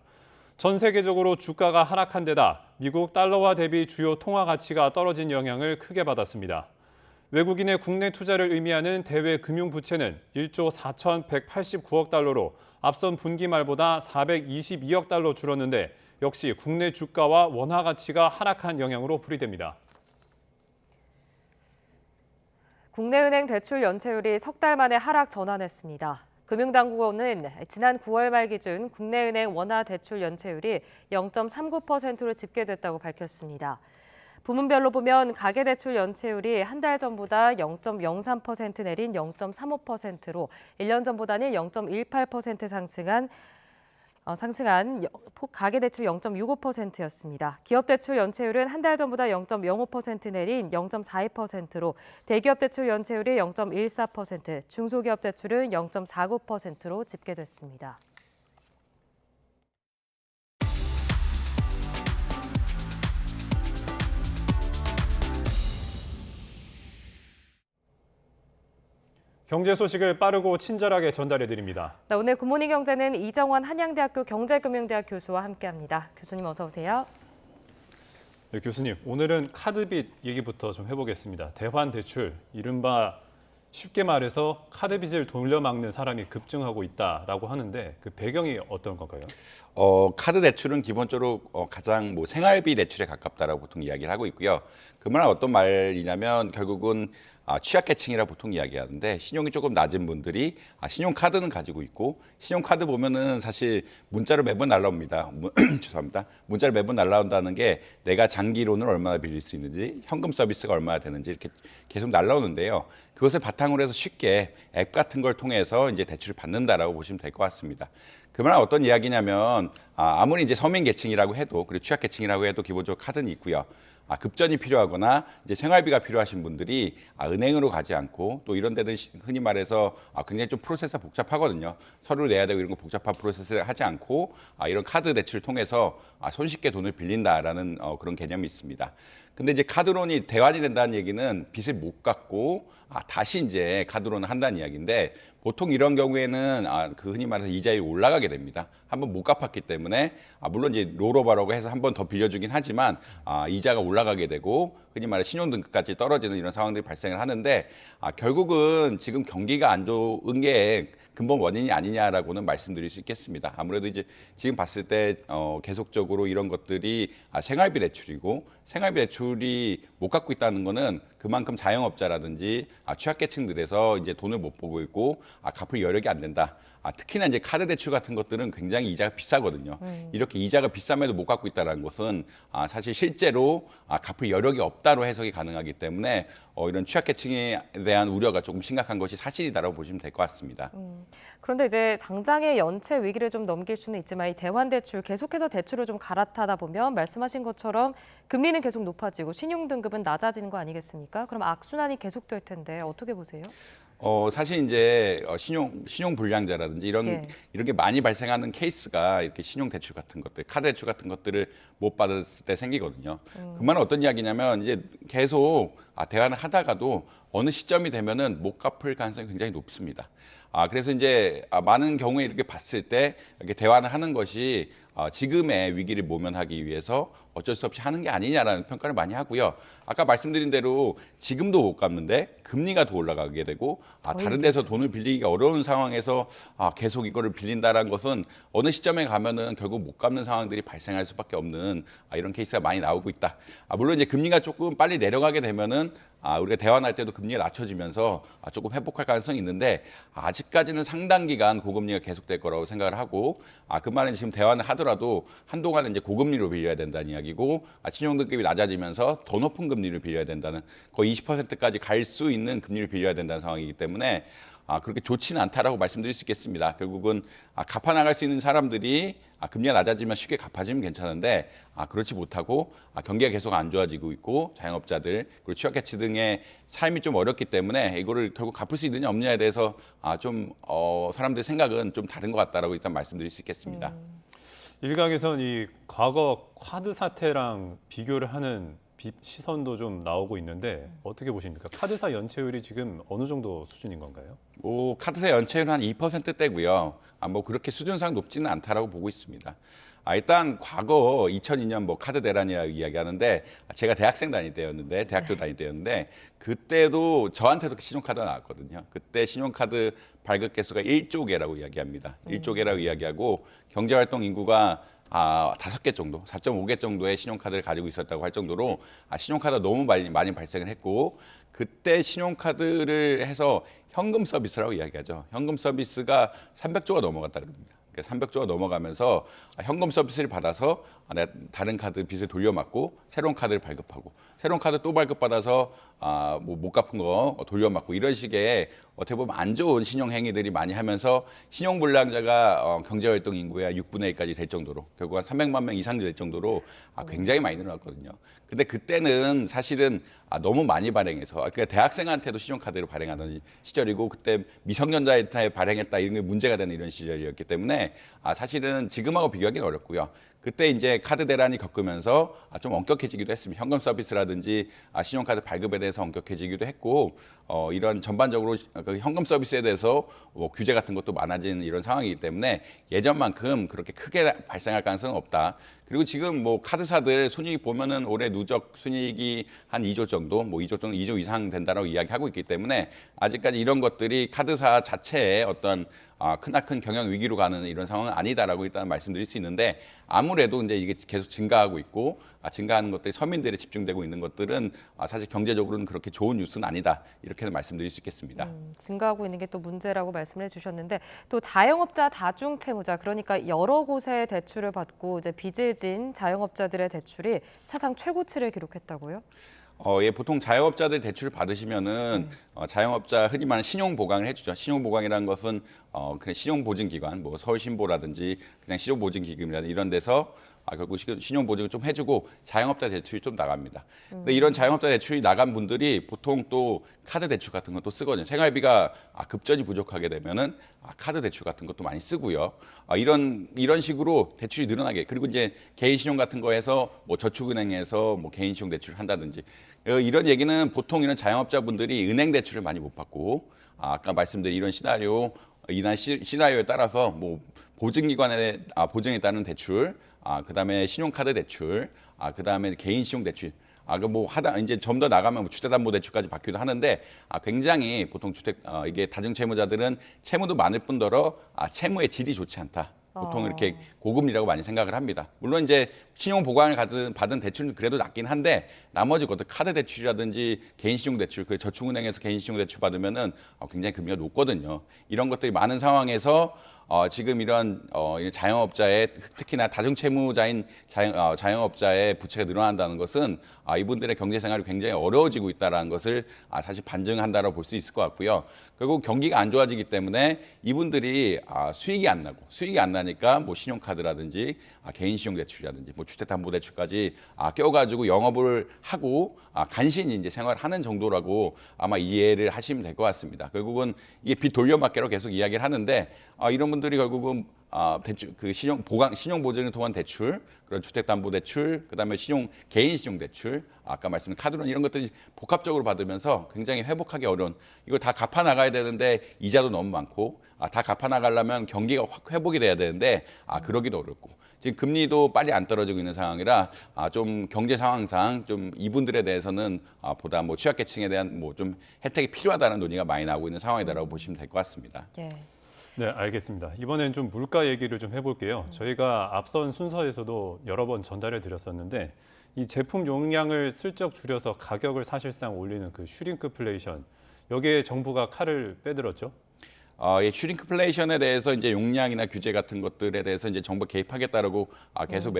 전 세계적으로 주가가 하락한 데다 미국 달러화 대비 주요 통화 가치가 떨어진 영향을 크게 받았습니다. 외국인의 국내 투자를 의미하는 대외 금융 부채는 1조 4,189억 달러로 앞선 분기 말보다 422억 달러 줄었는데 역시 국내 주가와 원화 가치가 하락한 영향으로 풀이됩니다. 국내은행 대출 연체율이 석 달 만에 하락 전환했습니다. 금융당국원은 지난 9월 말 기준 국내은행 원화 대출 연체율이 0.39%로 집계됐다고 밝혔습니다. 부문별로 보면 가계대출 연체율이 한 달 전보다 0.03% 내린 0.35%로 1년 전보다는 0.18% 상승한 가계대출 0.65%였습니다. 기업대출 연체율은 한 달 전보다 0.05% 내린 0.42%로 대기업 대출 연체율이 0.14%, 중소기업 대출은 0.49%로 집계됐습니다. 경제 소식을 빠르고 친절하게 전달해 드립니다. 오늘 굿모닝 경제는 이정원 한양대학교 경제금융대학 교수와 함께합니다. 교수님 어서 오세요. 네, 교수님, 오늘은 카드빚 얘기부터 좀 해보겠습니다. 대환대출, 이른바 쉽게 말해서 카드빚을 돌려막는 사람이 급증하고 있다라고 하는데 그 배경이 어떤 건가요? 카드 대출은 기본적으로 가장 생활비 대출에 가깝다라고 보통 이야기를 하고 있고요. 그 말은 어떤 말이냐면 결국은 취약계층이라 보통 이야기하는데 신용이 조금 낮은 분들이 신용카드는 가지고 있고 신용카드 보면은 사실 문자로 매번 날라옵니다. 죄송합니다. 문자로 매번 날라온다는 게 내가 장기로는 얼마나 빌릴 수 있는지 현금 서비스가 얼마나 되는지 이렇게 계속 날라오는데요. 그것을 바탕으로 해서 쉽게 앱 같은 걸 통해서 이제 대출을 받는다라고 보시면 될 것 같습니다. 그 말은 어떤 이야기냐면 아무리 이제 서민계층이라고 해도 그리고 취약계층이라고 해도 기본적으로 카드는 있고요. 급전이 필요하거나 이제 생활비가 필요하신 분들이 은행으로 가지 않고 또 이런 데는 흔히 말해서 굉장히 좀 프로세스가 복잡하거든요. 서류를 내야 되고 이런 거 복잡한 프로세스를 하지 않고 이런 카드 대출을 통해서 손쉽게 돈을 빌린다라는 그런 개념이 있습니다. 근데 이제 카드론이 대환이 된다는 얘기는 빚을 못 갚고 다시 이제 카드론을 한다는 이야기인데 보통 이런 경우에는 그 흔히 말해서 이자율이 올라가게 됩니다. 한번 못 갚았기 때문에 물론 이제 롤오버라고 해서 한 번 더 빌려주긴 하지만 이자가 올라가게 되고 흔히 말해 신용등급까지 떨어지는 이런 상황들이 발생을 하는데 결국은 지금 경기가 안 좋은 게 근본 원인이 아니냐라고는 말씀드릴 수 있겠습니다. 아무래도 이제 지금 봤을 때 계속적으로 이런 것들이 생활비 대출이고 생활비 대출이 못 갚고 있다는 거는 그만큼 자영업자라든지 취약계층들에서 이제 돈을 못 보고 있고 갚을 여력이 안 된다. 특히나 이제 카드 대출 같은 것들은 굉장히 이자가 비싸거든요. 이렇게 이자가 비쌈에도 못 갚고 있다는 것은 사실 실제로 갚을 여력이 없다로 해석이 가능하기 때문에 이런 취약계층에 대한 우려가 조금 심각한 것이 사실이다라고 보시면 될 것 같습니다. 그런데 이제 당장의 연체 위기를 좀 넘길 수는 있지만 이 대환대출 계속해서 대출을 좀 갈아타다 보면 말씀하신 것처럼 금리는 계속 높아지고 신용등급은 낮아지는 거 아니겠습니까? 그럼 악순환이 계속될 텐데 어떻게 보세요? 사실 이제 신용 불량자라든지 이런 게 많이 발생하는 케이스가 이렇게 신용 대출 같은 것들, 카드 대출 같은 것들을 못 받았을 때 생기거든요. 그 말은 어떤 이야기냐면 이제 계속 대환을 하다가도 어느 시점이 되면은 못 갚을 가능성이 굉장히 높습니다. 그래서 이제 많은 경우에 이렇게 봤을 때 이렇게 대환을 하는 것이 지금의 위기를 모면하기 위해서 어쩔 수 없이 하는 게 아니냐라는 평가를 많이 하고요. 아까 말씀드린 대로 지금도 못 갚는데 금리가 더 올라가게 되고 다른 데서 돈을 빌리기가 어려운 상황에서 계속 이거를 빌린다는 것은 어느 시점에 가면은 결국 못 갚는 상황들이 발생할 수밖에 없는 이런 케이스가 많이 나오고 있다. 물론 이제 금리가 조금 빨리 내려가게 되면은 우리가 대환할 때도 금리가 낮춰지면서 조금 회복할 가능성이 있는데 아직까지는 상당 기간 고금리가 계속될 거라고 생각을 하고 그 말은 지금 대환을 하더라도 한동안은 이제 고금리로 빌려야 된다는 이야기고 신용등급이 낮아지면서 더 높은 금리를 빌려야 된다는 거의 20%까지 갈 수 있는 금리를 빌려야 된다는 상황이기 때문에 그렇게 좋지는 않다라고 말씀드릴 수 있겠습니다. 결국은 갚아나갈 수 있는 사람들이 금리가 낮아지면 쉽게 갚아지면 괜찮은데 그렇지 못하고 경기가 계속 안 좋아지고 있고 자영업자들 그리고 취약계층 등의 삶이 좀 어렵기 때문에 이거를 결국 갚을 수 있느냐 없느냐에 대해서 좀 사람들의 생각은 좀 다른 것 같다라고 일단 말씀드릴 수 있겠습니다. 일각에선 이 과거 카드 사태랑 비교를 하는 시선도 좀 나오고 있는데 어떻게 보십니까? 카드사 연체율이 지금 어느 정도 수준인 건가요? 카드사 연체율은 한 2%대고요. 뭐 그렇게 수준상 높지는 않다라고 보고 있습니다. 일단 과거 2002년 뭐 카드 대란이라고 이야기하는데 제가 대학생 다닐 때였는데 대학교 다닐 때였는데 그때도 저한테도 신용카드가 나왔거든요. 그때 신용카드 발급 개수가 1조 개라고 이야기합니다. 1조 개라고 이야기하고 경제활동 인구가 5개 정도, 4.5개 정도의 신용카드를 가지고 있었다고 할 정도로 신용카드가 너무 많이 발생을 했고 그때 신용카드를 해서 현금 서비스라고 이야기하죠. 현금 서비스가 300조가 넘어갔다는 겁니다. 300조가 넘어가면서 현금 서비스를 받아서 다른 카드 빚을 돌려막고 새로운 카드를 발급하고 새로운 카드 또 발급받아서 뭐 못 갚은 거 돌려막고 이런 식의 어떻게 보면 안 좋은 신용 행위들이 많이 하면서 신용불량자가 경제활동 인구의 6분의 1까지 될 정도로 결국 한 300만 명 이상 될 정도로 굉장히 많이 늘어났거든요. 근데 그때는 사실은 너무 많이 발행해서 그러니까 대학생한테도 신용카드를 발행하던 시절이고 그때 미성년자한테 발행했다 이런 게 문제가 되는 이런 시절이었기 때문에 사실은 지금하고 비교하기는 어렵고요. 그때 이제 카드 대란이 겪으면서 좀 엄격해지기도 했습니다. 현금 서비스라든지 신용카드 발급에 대해서 엄격해지기도 했고 이런 전반적으로 그 현금 서비스에 대해서 뭐 규제 같은 것도 많아진 이런 상황이기 때문에 예전만큼 그렇게 크게 발생할 가능성은 없다. 그리고 지금 뭐 카드사들 순이익 보면은 올해 누적 순이익이 한 2조 정도, 뭐 2조 정도, 2조 이상 된다라고 이야기하고 있기 때문에 아직까지 이런 것들이 카드사 자체의 어떤 크나큰 경영 위기로 가는 이런 상황은 아니다라고 일단 말씀드릴 수 있는데 아무래도 이제 이게 계속 증가하고 있고 증가하는 것들이 서민들에 집중되고 있는 것들은 사실 경제적으로는 그렇게 좋은 뉴스는 아니다 이렇게는 말씀드릴 수 있겠습니다. 증가하고 있는 게 또 문제라고 말씀을 해주셨는데 또 자영업자 다중채무자 그러니까 여러 곳에 대출을 받고 이제 빚을 진 자영업자들의 대출이 사상 최고치를 기록했다고요? 예, 보통 자영업자들 대출을 받으시면은 자영업자 흔히 말하는 신용보강을 해주죠. 신용보강이라는 것은 그냥 신용보증기관, 뭐 서울신보라든지 그냥 신용보증기금이라든지 이런 데서 결국 신용보증을 좀 해주고 자영업자 대출이 좀 나갑니다. 근데 이런 자영업자 대출이 나간 분들이 보통 또 카드 대출 같은 것도 쓰거든요. 생활비가 급전이 부족하게 되면은 카드 대출 같은 것도 많이 쓰고요. 이런 식으로 대출이 늘어나게 그리고 이제 개인 신용 같은 거에서 뭐 저축은행에서 뭐 개인 신용 대출을 한다든지 이런 얘기는 보통 이런 자영업자분들이 은행 대출을 많이 못 받고 아까 말씀드린 이런 시나리오에 따라서 뭐 보증기관의 보증에 따른 대출, 그다음에 신용카드 대출, 그다음에 개인 신용 대출. 뭐 이제 좀 더 나가면 뭐 주택담보대출까지 받기도 하는데 굉장히 보통 이게 다중채무자들은 채무도 많을 뿐더러 채무의 질이 좋지 않다. 보통 이렇게 고금리라고 많이 생각을 합니다. 물론 이제 신용보강을 받은 대출은 그래도 낮긴 한데 나머지 것들 카드 대출이라든지 개인 신용 대출, 그 저축은행에서 개인 신용 대출 받으면은 굉장히 금리가 높거든요. 이런 것들이 많은 상황에서 지금 이런 자영업자의 특히나 다중채무자인 자영업자의 부채가 늘어난다는 것은 이분들의 경제 생활이 굉장히 어려워지고 있다는 것을 사실 반증한다라고 볼 수 있을 것 같고요. 결국 경기가 안 좋아지기 때문에 이분들이 수익이 안 나니까 뭐 신용카드라든지 개인 신용대출이라든지 뭐 주택담보대출까지 껴가지고 영업을 하고 간신히 이제 생활하는 정도라고 아마 이해를 하시면 될 것 같습니다. 결국은 이게 빚 돌려막기로 계속 이야기를 하는데 이런 분들이 결국은 대출, 그 신용보증을 통한 대출, 그런 주택담보대출, 그다음에 개인 신용대출, 아까 말씀드린 카드론 이런 것들이 복합적으로 받으면서 굉장히 회복하기 어려운 이걸 다 갚아 나가야 되는데 이자도 너무 많고 다 갚아 나가려면 경기가 확 회복이 돼야 되는데 그러기도 어렵고 지금 금리도 빨리 안 떨어지고 있는 상황이라 좀 경제 상황상 좀 이분들에 대해서는 보다 뭐 취약계층에 대한 뭐 좀 혜택이 필요하다는 논의가 많이 나오고 있는 상황이다라고 보시면 될 것 같습니다. 네, 알겠습니다. 이번엔 좀 물가 얘기를 좀 해볼게요. 저희가 앞선 순서에서도 여러 번 전달을 드렸었는데 이 제품 용량을 슬쩍 줄여서 가격을 사실상 올리는 그 슈링크플레이션, 여기에 정부가 칼을 빼들었죠? 슈링크플레이션에 대해서 이제 용량이나 규제 같은 것들에 대해서 이제 정부 개입하겠다라고 계속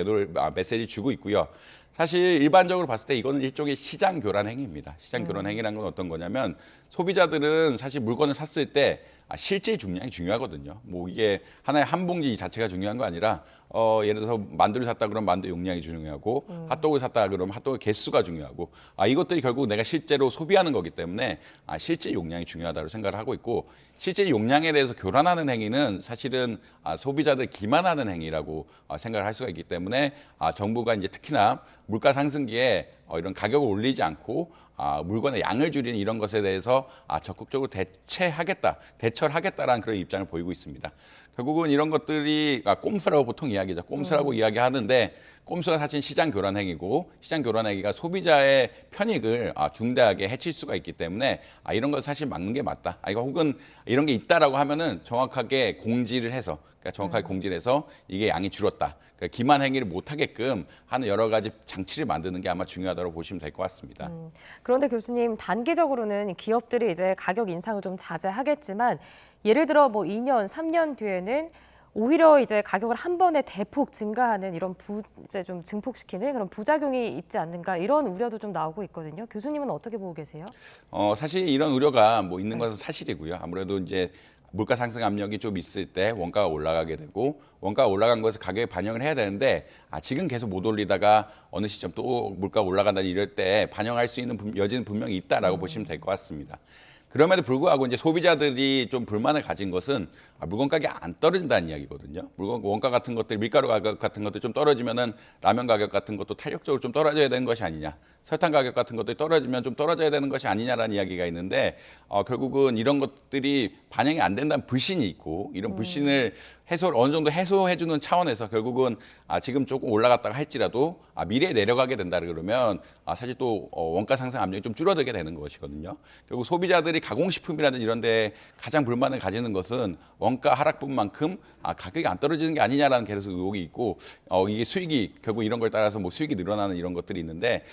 메시지 주고 있고요. 사실 일반적으로 봤을 때 이거는 일종의 시장 교란 행위입니다. 시장 교란 행위라는 건 어떤 거냐면 소비자들은 사실 물건을 샀을 때 실제 중량이 중요하거든요. 뭐 이게 하나의 한 봉지 자체가 중요한 거 아니라 예를 들어서 만두를 샀다 그러면 만두 용량이 중요하고 핫도그를 샀다 그러면 핫도그 개수가 중요하고 이것들이 결국 내가 실제로 소비하는 거기 때문에 실제 용량이 중요하다고 생각을 하고 있고 실제 용량에 대해서 교란하는 행위는 사실은 소비자들 기만하는 행위라고 생각을 할 수가 있기 때문에 정부가 이제 특히나 물가 상승기에 이런 가격을 올리지 않고 물건의 양을 줄이는 이런 것에 대해서 적극적으로 대처를 하겠다라는 그런 입장을 보이고 있습니다. 결국은 이런 것들이 꼼수라고 보통 이야기죠. 꼼수라고 이야기하는데 꼼수가 사실 시장 교란 행위고 시장 교란 행위가 소비자의 편익을 중대하게 해칠 수가 있기 때문에 이런 걸 사실 막는 게 맞다. 이거 혹은 이런 게 있다라고 하면은 정확하게 공지를 해서 정확하게 공지를 해서 이게 양이 줄었다. 그러니까 기만 행위를 못하게끔 하는 여러 가지 장치를 만드는 게 아마 중요하다고 보시면 될 것 같습니다. 그런데 교수님, 단기적으로는 기업들이 이제 가격 인상을 좀 자제하겠지만 예를 들어 뭐 2년, 3년 뒤에는 오히려 이제 가격을 한 번에 대폭 증가하는 이런 이제 좀 증폭시키는 그런 부작용이 있지 않는가 이런 우려도 좀 나오고 있거든요. 교수님은 어떻게 보고 계세요? 사실 이런 우려가 뭐 있는 것은 사실이고요. 아무래도 이제 물가 상승 압력이 좀 있을 때 원가가 올라가게 되고 원가가 올라간 것을 가격에 반영을 해야 되는데 지금 계속 못 올리다가 어느 시점 또 물가가 올라간다 이럴 때 반영할 수 있는 여지는 분명히 있다라고 보시면 될 것 같습니다. 그럼에도 불구하고 이제 소비자들이 좀 불만을 가진 것은 물건 가격이 안 떨어진다는 이야기거든요. 물건 원가 같은 것들, 밀가루 가격 같은 것들 좀 떨어지면은 라면 가격 같은 것도 탄력적으로 좀 떨어져야 되는 것이 아니냐. 설탕 가격 같은 것들이 떨어지면 좀 떨어져야 되는 것이 아니냐라는 이야기가 있는데 결국은 이런 것들이 반영이 안 된다는 불신이 있고 이런 불신을 어느 정도 해소해주는 차원에서 결국은 지금 조금 올라갔다가 할지라도 미래에 내려가게 된다 그러면 사실 또 원가 상승 압력이 좀 줄어들게 되는 것이거든요. 결국 소비자들이 가공식품이라든지 이런 데 가장 불만을 가지는 것은 원가 하락분만큼 가격이 안 떨어지는 게 아니냐라는 계속 의혹이 있고 이게 수익이 결국 이런 걸 따라서 뭐 수익이 늘어나는 이런 것들이 있는데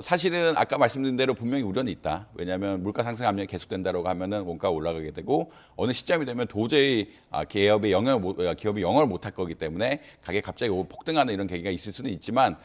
사실은 아까 말씀드린 대로 분명히 우려는 있다. 왜냐하면 물가 상승 압력이 계속된다고 하면은 원가가 올라가게 되고 어느 시점이 되면 도저히 기업이 영업을 못할 거기 때문에 가격이 갑자기 폭등하는 이런 계기가 있을 수는 있지만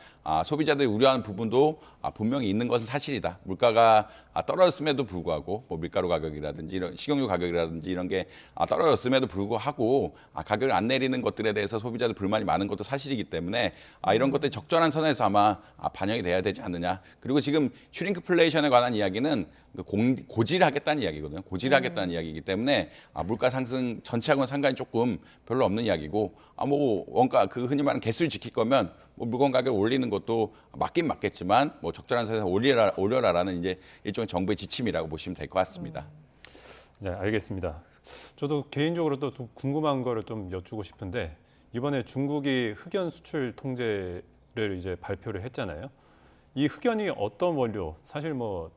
소비자들이 우려하는 부분도 분명히 있는 것은 사실이다. 물가가 떨어졌음에도 불구하고 뭐 밀가루 가격이라든지 이런 식용유 가격이라든지 이런 게 떨어졌음에도 불구하고 가격을 안 내리는 것들에 대해서 소비자들 불만이 많은 것도 사실이기 때문에 이런 것들이 적절한 선에서 아마 반영이 돼야 되지 않느냐. 그리고 지금 슈링크플레이션에 관한 이야기는 고지를 하겠다는 이야기거든요. 고지를 하겠다는 이야기이기 때문에 물가 상승 전체하고는 상관이 조금 별로 없는 이야기고 뭐 원가 흔히 말하는 개수를 지킬 거면 뭐 물건 가격을 올리는 것도 맞긴 맞겠지만 뭐 적절한 선에서 올려라라는 이제 일종의 정부의 지침이라고 보시면 될 것 같습니다. 네, 알겠습니다. 저도 개인적으로 또 좀 궁금한 거를 좀 여쭈고 싶은데 이번에 중국이 흑연 수출 통제를 이제 발표를 했잖아요. 이 흑연이 어떤 원료, 사실 뭐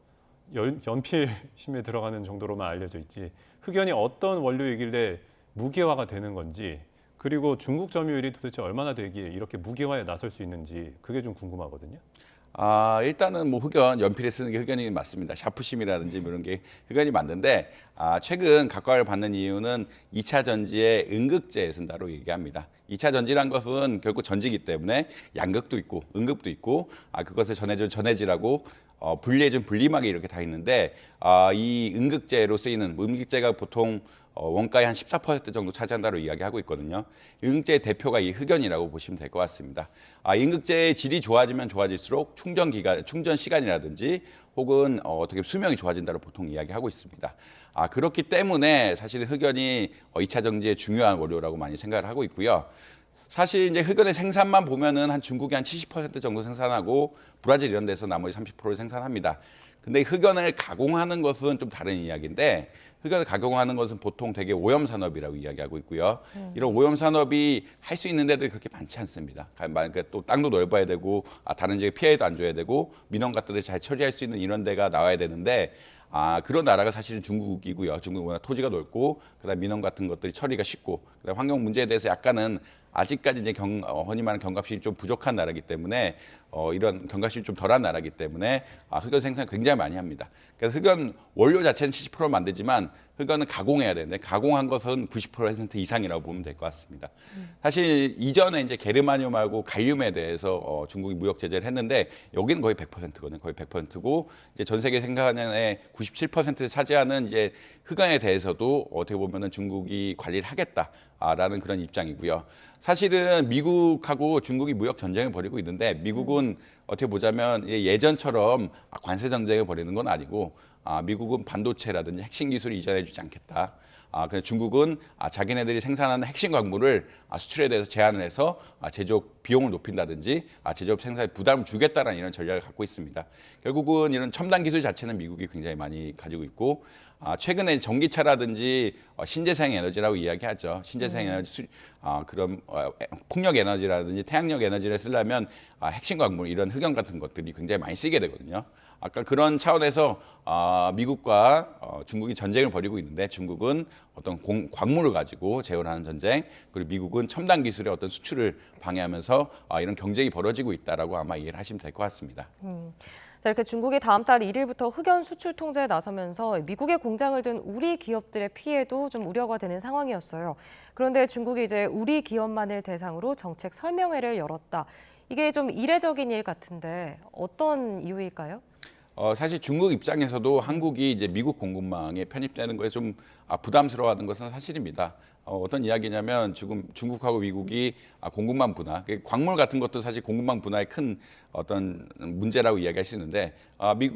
연필심에 들어가는 정도로만 알려져 있지 흑연이 어떤 원료이길래 무기화가 되는 건지 그리고 중국 점유율이 도대체 얼마나 되기에 이렇게 무기화에 나설 수 있는지 그게 좀 궁금하거든요. 일단은 뭐 연필에 쓰는 게 흑연이 맞습니다. 샤프심이라든지 뭐 이런 게 흑연이 맞는데 최근 각광을 받는 이유는 2차 전지에 음극재에 쓴다고 얘기합니다. 2차 전지란 것은 결국 전지이기 때문에 양극도 있고 음극도 있고 그것을 전해준 전해지라고 분리해준 분리막이 이렇게 다 있는데 이 음극재로 쓰이는 음극재가 보통 원가의 한 14% 정도 차지한다고 이야기하고 있거든요. 음극재의 대표가 이 흑연이라고 보시면 될 것 같습니다. 음극재의 질이 좋아지면 좋아질수록 충전 시간이라든지 혹은 어떻게 수명이 좋아진다고 보통 이야기하고 있습니다. 그렇기 때문에 사실 흑연이 2차 전지의 중요한 원료라고 많이 생각을 하고 있고요. 사실 이제 흑연의 생산만 보면은 중국이 한 70% 정도 생산하고 브라질 이런 데서 나머지 30%를 생산합니다. 근데 흑연을 가공하는 것은 좀 다른 이야기인데 흑연을 가공하는 것은 보통 되게 오염 산업이라고 이야기하고 있고요. 이런 오염 산업이 할 수 있는 데들이 그렇게 많지 않습니다. 그러니까 또 땅도 넓어야 되고 다른 지역에 피해도 안 줘야 되고 민원 같은 데 잘 처리할 수 있는 이런 데가 나와야 되는데 그런 나라가 사실은 중국이고요. 중국은 워낙 토지가 넓고 그다음 민원 같은 것들이 처리가 쉽고 그다음 환경 문제에 대해서 약간은 아직까지 이제 흔히 말하는 경각심이 좀 부족한 나라이기 때문에 이런 경각심이 좀 덜한 나라이기 때문에 흑연 생산을 굉장히 많이 합니다. 그래서 흑연 원료 자체는 70% 만들지만 흑연은 가공해야 되는데 가공한 것은 90% 이상이라고 보면 될 것 같습니다. 사실 이전에 이제 게르마늄하고 갈륨에 대해서 중국이 무역 제재를 했는데 여기는 거의 100%거든요. 거의 100%고 이제 전 세계 생산량의 97%를 차지하는 이제 흑연에 대해서도 어떻게 보면은 중국이 관리를 하겠다라는 그런 입장이고요. 사실은 미국하고 중국이 무역 전쟁을 벌이고 있는데 미국은 어떻게 보자면 예전처럼 관세 전쟁을 벌이는 건 아니고 미국은 반도체라든지 핵심 기술을 이전해 주지 않겠다. 그래서 중국은 자기네들이 생산하는 핵심 광물을 수출에 대해서 제한을 해서 제조업 비용을 높인다든지 제조업 생산에 부담을 주겠다라는 이런 전략을 갖고 있습니다. 결국은 이런 첨단 기술 자체는 미국이 굉장히 많이 가지고 있고 최근에 전기차라든지 신재생 에너지라고 이야기하죠. 신재생 에너지 그런 풍력 에너지라든지 태양력 에너지를 쓰려면 핵심 광물 이런 흑연 같은 것들이 굉장히 많이 쓰게 되거든요. 아까 그런 차원에서 미국과 중국이 전쟁을 벌이고 있는데 중국은 어떤 광물을 가지고 재혼하는 전쟁, 그리고 미국은 첨단 기술의 어떤 수출을 방해하면서 이런 경쟁이 벌어지고 있다라고 아마 이해를 하시면 될 것 같습니다. 자, 이렇게 중국이 다음 달 1일부터 흑연 수출 통제에 나서면서 미국의 공장을 둔 우리 기업들의 피해도 좀 우려가 되는 상황이었어요. 그런데 중국이 이제 우리 기업만을 대상으로 정책 설명회를 열었다. 이게 좀 이례적인 일 같은데 어떤 이유일까요? 사실 중국 입장에서도 한국이 이제 미국 공급망에 편입되는 거에 좀 부담스러워하는 것은 사실입니다. 어떤 이야기냐면 지금 중국하고 미국이 공급망 분화, 광물 같은 것도 사실 공급망 분화의 큰 어떤 문제라고 이야기할 수 있는데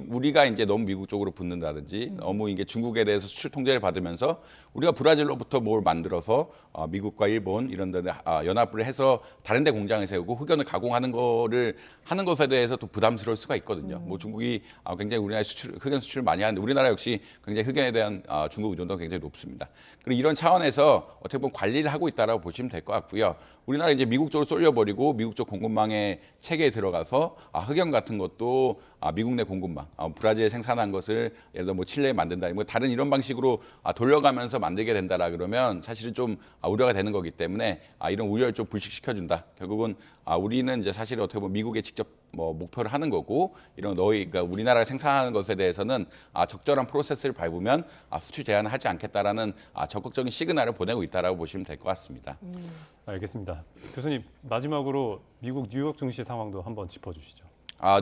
우리가 이제 너무 미국 쪽으로 붙는다든지 너무 이게 중국에 대해서 수출 통제를 받으면서 우리가 브라질로부터 뭘 만들어서 미국과 일본 이런 데 연합을 해서 다른 데 공장을 세우고 흑연을 가공하는 거를 하는 것에 대해서 또 부담스러울 수가 있거든요. 뭐 중국이 굉장히 우리나라에 흑연 수출을 많이 하는데 우리나라 역시 굉장히 흑연에 대한 중국 의존도가 굉장히 높습니다. 그리고 이런 차원에서 어떻게 보면 관리를 하고 있다라고 보시면 될 것 같고요. 우리나라 이제 미국 쪽으로 쏠려버리고 미국 쪽 공급망의 체계에 들어가서 흑연 같은 것도 미국 내 공급망, 브라질에 생산한 것을 예를 들어 뭐 칠레에 만든다, 뭐 다른 이런 방식으로 돌려가면서 만들게 된다라 그러면 사실은 좀 우려가 되는 거기 때문에 이런 우려를 좀 불식시켜준다. 결국은 우리는 이제 사실 어떻게 보면 미국에 직접 뭐 목표를 하는 거고 이런 그러니까 우리나라가 생산하는 것에 대해서는 적절한 프로세스를 밟으면 수출 제한을 하지 않겠다라는 적극적인 시그널을 보내고 있다라고 보시면 될 것 같습니다. 알겠습니다. 교수님, 마지막으로 미국 뉴욕 증시 상황도 한번 짚어주시죠.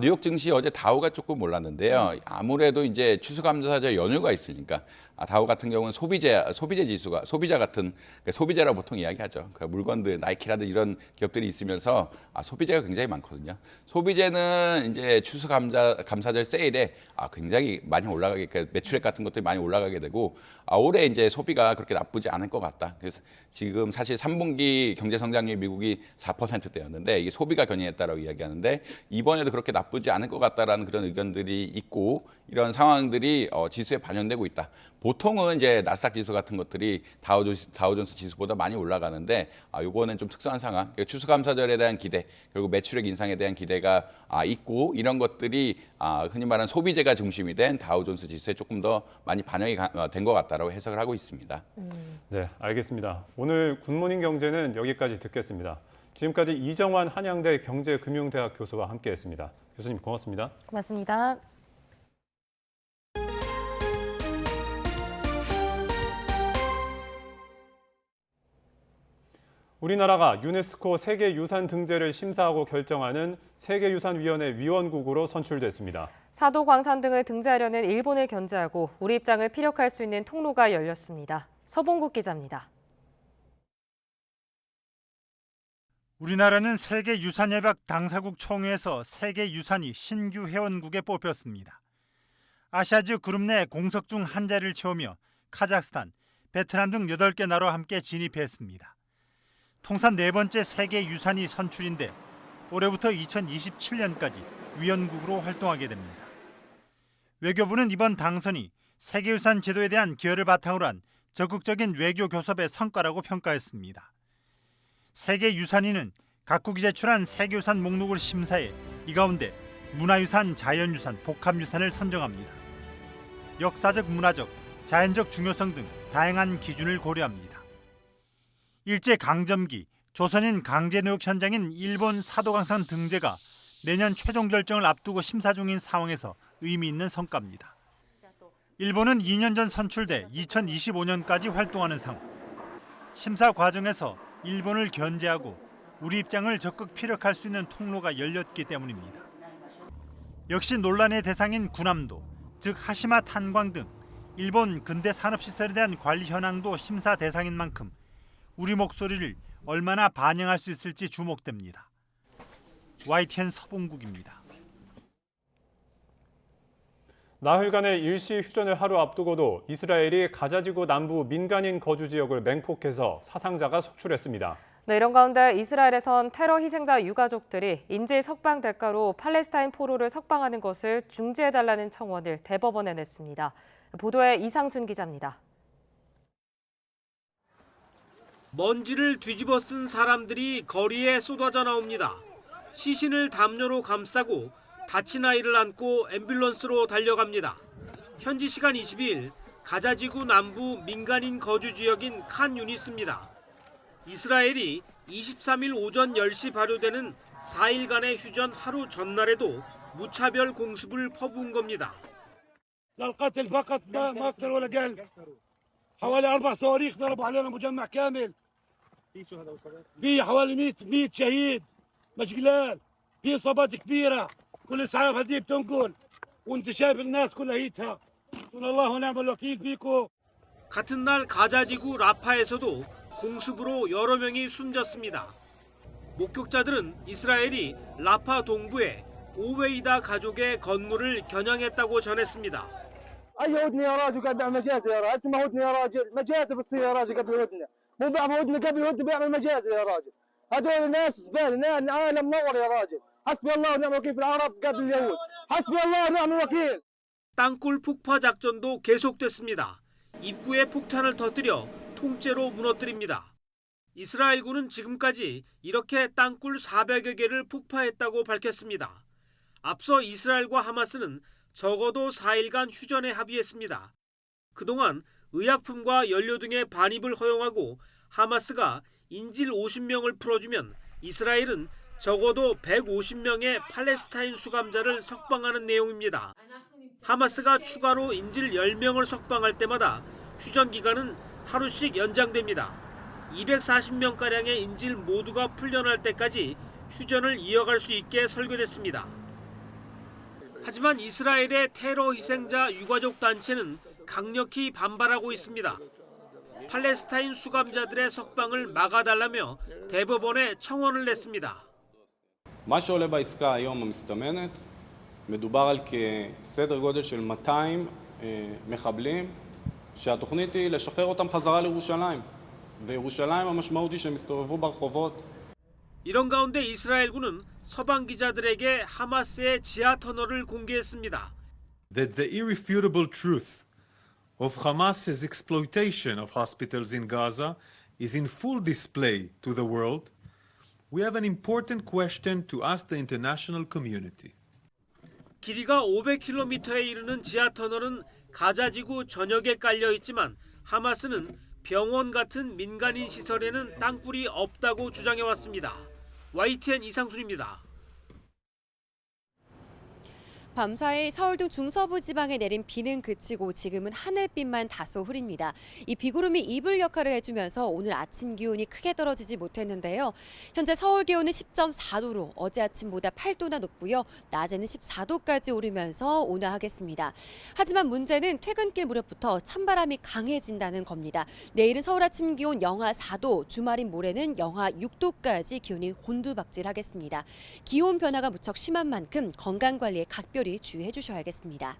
뉴욕 증시 어제 다우가 조금 올랐는데요. 아무래도 이제 추수감사절 연휴가 있으니까 다우 같은 경우는 소비재 지수가 소비자 같은 소비재라고 보통 이야기하죠. 그 물건들 나이키라든 이런 기업들이 있으면서 소비재가 굉장히 많거든요. 소비재는 이제 추수감사절 세일에 굉장히 많이 올라가게 매출액 같은 것들이 많이 올라가게 되고 올해 이제 소비가 그렇게 나쁘지 않을 것 같다. 그래서 지금 사실 3분기 경제 성장률이 미국이 4%대였는데 이게 소비가 견인했다라고 이야기하는데 이번에도 그렇게 나쁘지 않을 것 같다라는 그런 의견들이 있고 이런 상황들이 지수에 반영되고 있다. 보통은 이제 나스닥 지수 같은 것들이 다우존스 지수보다 많이 올라가는데 이번엔 좀 특수한 상황. 추수감사절에 대한 기대, 그리고 매출액 인상에 대한 기대가 있고 이런 것들이 흔히 말하는 소비재가 중심이 된 다우존스 지수에 조금 더 많이 반영이 된 것 같다라고 해석을 하고 있습니다. 네, 알겠습니다. 오늘 굿모닝 경제는 여기까지 듣겠습니다. 지금까지 이정환 한양대 경제금융대학 교수와 함께했습니다. 교수님 고맙습니다. 고맙습니다. 우리나라가 유네스코 세계유산 등재를 심사하고 결정하는 세계유산위원회 위원국으로 선출됐습니다. 사도광산 등을 등재하려는 일본을 견제하고 우리 입장을 피력할 수 있는 통로가 열렸습니다. 서봉국 기자입니다. 우리나라는 세계유산협약 당사국 총회에서 세계유산이 신규 회원국에 뽑혔습니다. 아시아즈 그룹 내 공석 중 한 자리를 채우며 카자흐스탄, 베트남 등 8개 나라와 함께 진입했습니다. 통산 4번째 세계유산이 선출인데 올해부터 2027년까지 위원국으로 활동하게 됩니다. 외교부는 이번 당선이 세계유산 제도에 대한 기여를 바탕으로 한 적극적인 외교 교섭의 성과라고 평가했습니다. 세계유산위는 각국이 제출한 세계유산 목록을 심사해 이 가운데 문화유산, 자연유산, 복합유산을 선정합니다. 역사적, 문화적, 자연적 중요성 등 다양한 기준을 고려합니다. 일제강점기 조선인 강제노역 현장인 일본 사도광산 등재가 내년 최종 결정을 앞두고 심사 중인 상황에서 의미 있는 성과입니다. 일본은 2년 전 선출돼 2025년까지 활동하는 상황. 심사 과정에서 일본을 견제하고 우리 입장을 적극 피력할 수 있는 통로가 열렸기 때문입니다. 역시 논란의 대상인 군함도, 즉 하시마 탄광 등 일본 근대 산업시설에 대한 관리 현황도 심사 대상인 만큼 우리 목소리를 얼마나 반영할 수 있을지 주목됩니다. YTN 서봉국입니다. 나흘간의 일시 휴전을 하루 앞두고도 이스라엘이 가자지구 남부 민간인 거주 지역을 맹폭해서 사상자가 속출했습니다. 네, 이런 가운데 이스라엘에선 테러 희생자 유가족들이 인질 석방 대가로 팔레스타인 포로를 석방하는 것을 중지해달라는 청원을 대법원에 냈습니다. 보도에 이상순 기자입니다. 먼지를 뒤집어 쓴 사람들이 거리에 쏟아져 나옵니다. 시신을 담요로 감싸고 다친 아이를 안고 앰뷸런스로 달려갑니다. 현지 시간 22일 가자지구 남부 민간인 거주 지역인 칸 유니스입니다. 이스라엘이 23일 오전 10시 발효되는 4일간의 휴전 하루 전날에도 무차별 공습을 퍼부은 겁니다. للقتل فقط ما اكثر ولا اقل حوالي 4 صواريخ ضربوا علينا مجمع كامل في حوالي 100 شهيد مش قلال في اصابات كبيره والاسعاف هذه بتنقل وانت شايف الناس كلها هيتها والله ونعم الوكيل فيكم. 같은 날 가자지구 라파에서도 공습으로 여러 명이 숨졌습니다. 목격자들은 이스라엘이 라파 동부에 오웨이다 가족의 건물을 겨냥했다고 전했습니다. اي هدنه يا راجل قاعد بيعمل مجازر يا راجل اسمه هدنه يا راجل مجازر بتصير يا راجل قبل هدنه مو بيعمل هدنه قبل هدنه بيعمل مجازر يا راجل هذول ناس زباله العالم منور يا راجل حسبي الله ونعم الوكيل في العرب قبل اليهود حسبي الله ونعم الوكيل. 땅굴 폭파 작전도 계속됐습니다. 입구에 폭탄을 터뜨려 통째로 무너뜨립니다. 이스라엘군은 지금까지 이렇게 땅굴 400여 개를 폭파했다고 밝혔습니다. 앞서 이스라엘과 하마스는 적어도 4일간 휴전에 합의했습니다. 그동안 의약품과 연료 등의 반입을 허용하고 하마스가 인질 50명을 풀어주면 이스라엘은 적어도 150명의 팔레스타인 수감자를 석방하는 내용입니다. 하마스가 추가로 인질 10명을 석방할 때마다 휴전 기간은 하루씩 연장됩니다. 240명가량의 인질 모두가 풀려날 때까지 휴전을 이어갈 수 있게 설계됐습니다. 하지만 이스라엘의 테러 희생자 유가족 단체는 강력히 반발하고 있습니다. 팔레스타인 수감자들의 석방을 막아달라며 대법원에 청원을 냈습니다. מה שעולה בעסקה היום המסתמנת, מדובר על כסדר גודל של 200 מחבלים שהתוכנית היא לשחרר אותם חזרה לירושלים. וירושלים המשמעות היא שהם מסתובבו ברחובות. 이런 가운데 이스라엘군은 서방 기자들에게 하마스의 지하 터널을 공개했습니다. That the irrefutable truth of Hamas's exploitation of hospitals in Gaza is in full display to the world, we have an important question to ask the international community. 길이가 500km에 이르는 지하 터널은 가자지구 전역에 깔려 있지만 하마스는 병원 같은 민간인 시설에는 땅굴이 없다고 주장해왔습니다. YTN 이상순입니다. 밤사이 서울 등 중서부 지방에 내린 비는 그치고 지금은 하늘빛만 다소 흐립니다. 이 비구름이 이불 역할을 해주면서 오늘 아침 기온이 크게 떨어지지 못했는데요. 현재 서울 기온은 10.4도로 어제 아침보다 8도나 높고요. 낮에는 14도까지 오르면서 온화하겠습니다. 하지만 문제는 퇴근길 무렵부터 찬바람이 강해진다는 겁니다. 내일은 서울 아침 기온 영하 4도, 주말인 모레는 영하 6도까지 기온이 곤두박질하겠습니다. 기온 변화가 무척 심한 만큼 건강관리에 각별히 주의해 주셔야겠습니다.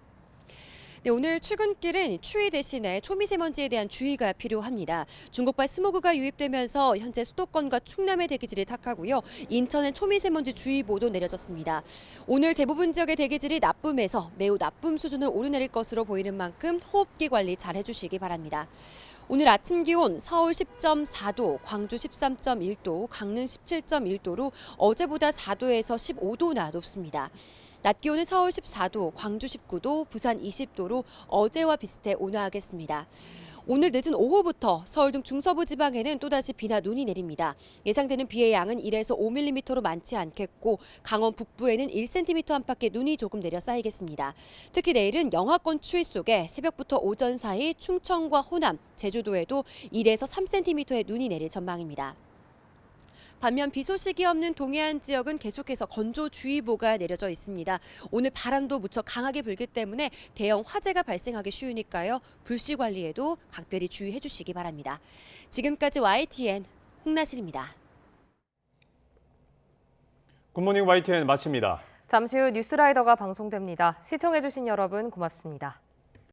네, 오늘 출근길은 추위 대신에 초미세먼지에 대한 주의가 필요합니다. 중국발 스모그가 유입되면서 현재 수도권과 충남의 대기질이 탁하고요. 인천은 초미세먼지 주의보도 내려졌습니다. 오늘 대부분 지역의 대기질이 나쁨에서 매우 나쁨 수준을 오르내릴 것으로 보이는 만큼 호흡기 관리 잘 해주시기 바랍니다. 오늘 아침 기온 서울 10.4도, 광주 13.1도, 강릉 17.1도로 어제보다 4도에서 15도나 높습니다. 낮 기온은 서울 14도, 광주 19도, 부산 20도로 어제와 비슷해 온화하겠습니다. 오늘 늦은 오후부터 서울 등 중서부 지방에는 또다시 비나 눈이 내립니다. 예상되는 비의 양은 1에서 5mm로 많지 않겠고 강원 북부에는 1cm 안팎의 눈이 조금 내려 쌓이겠습니다. 특히 내일은 영하권 추위 속에 새벽부터 오전 사이 충청과 호남, 제주도에도 1에서 3cm의 눈이 내릴 전망입니다. 반면 비 소식이 없는 동해안 지역은 계속해서 건조주의보가 내려져 있습니다. 오늘 바람도 무척 강하게 불기 때문에 대형 화재가 발생하기 쉬우니까요. 불씨 관리에도 각별히 주의해 주시기 바랍니다. 지금까지 YTN 홍나실입니다. 굿모닝 YTN 마칩니다. 잠시 후 뉴스라이더가 방송됩니다. 시청해주신 여러분 고맙습니다.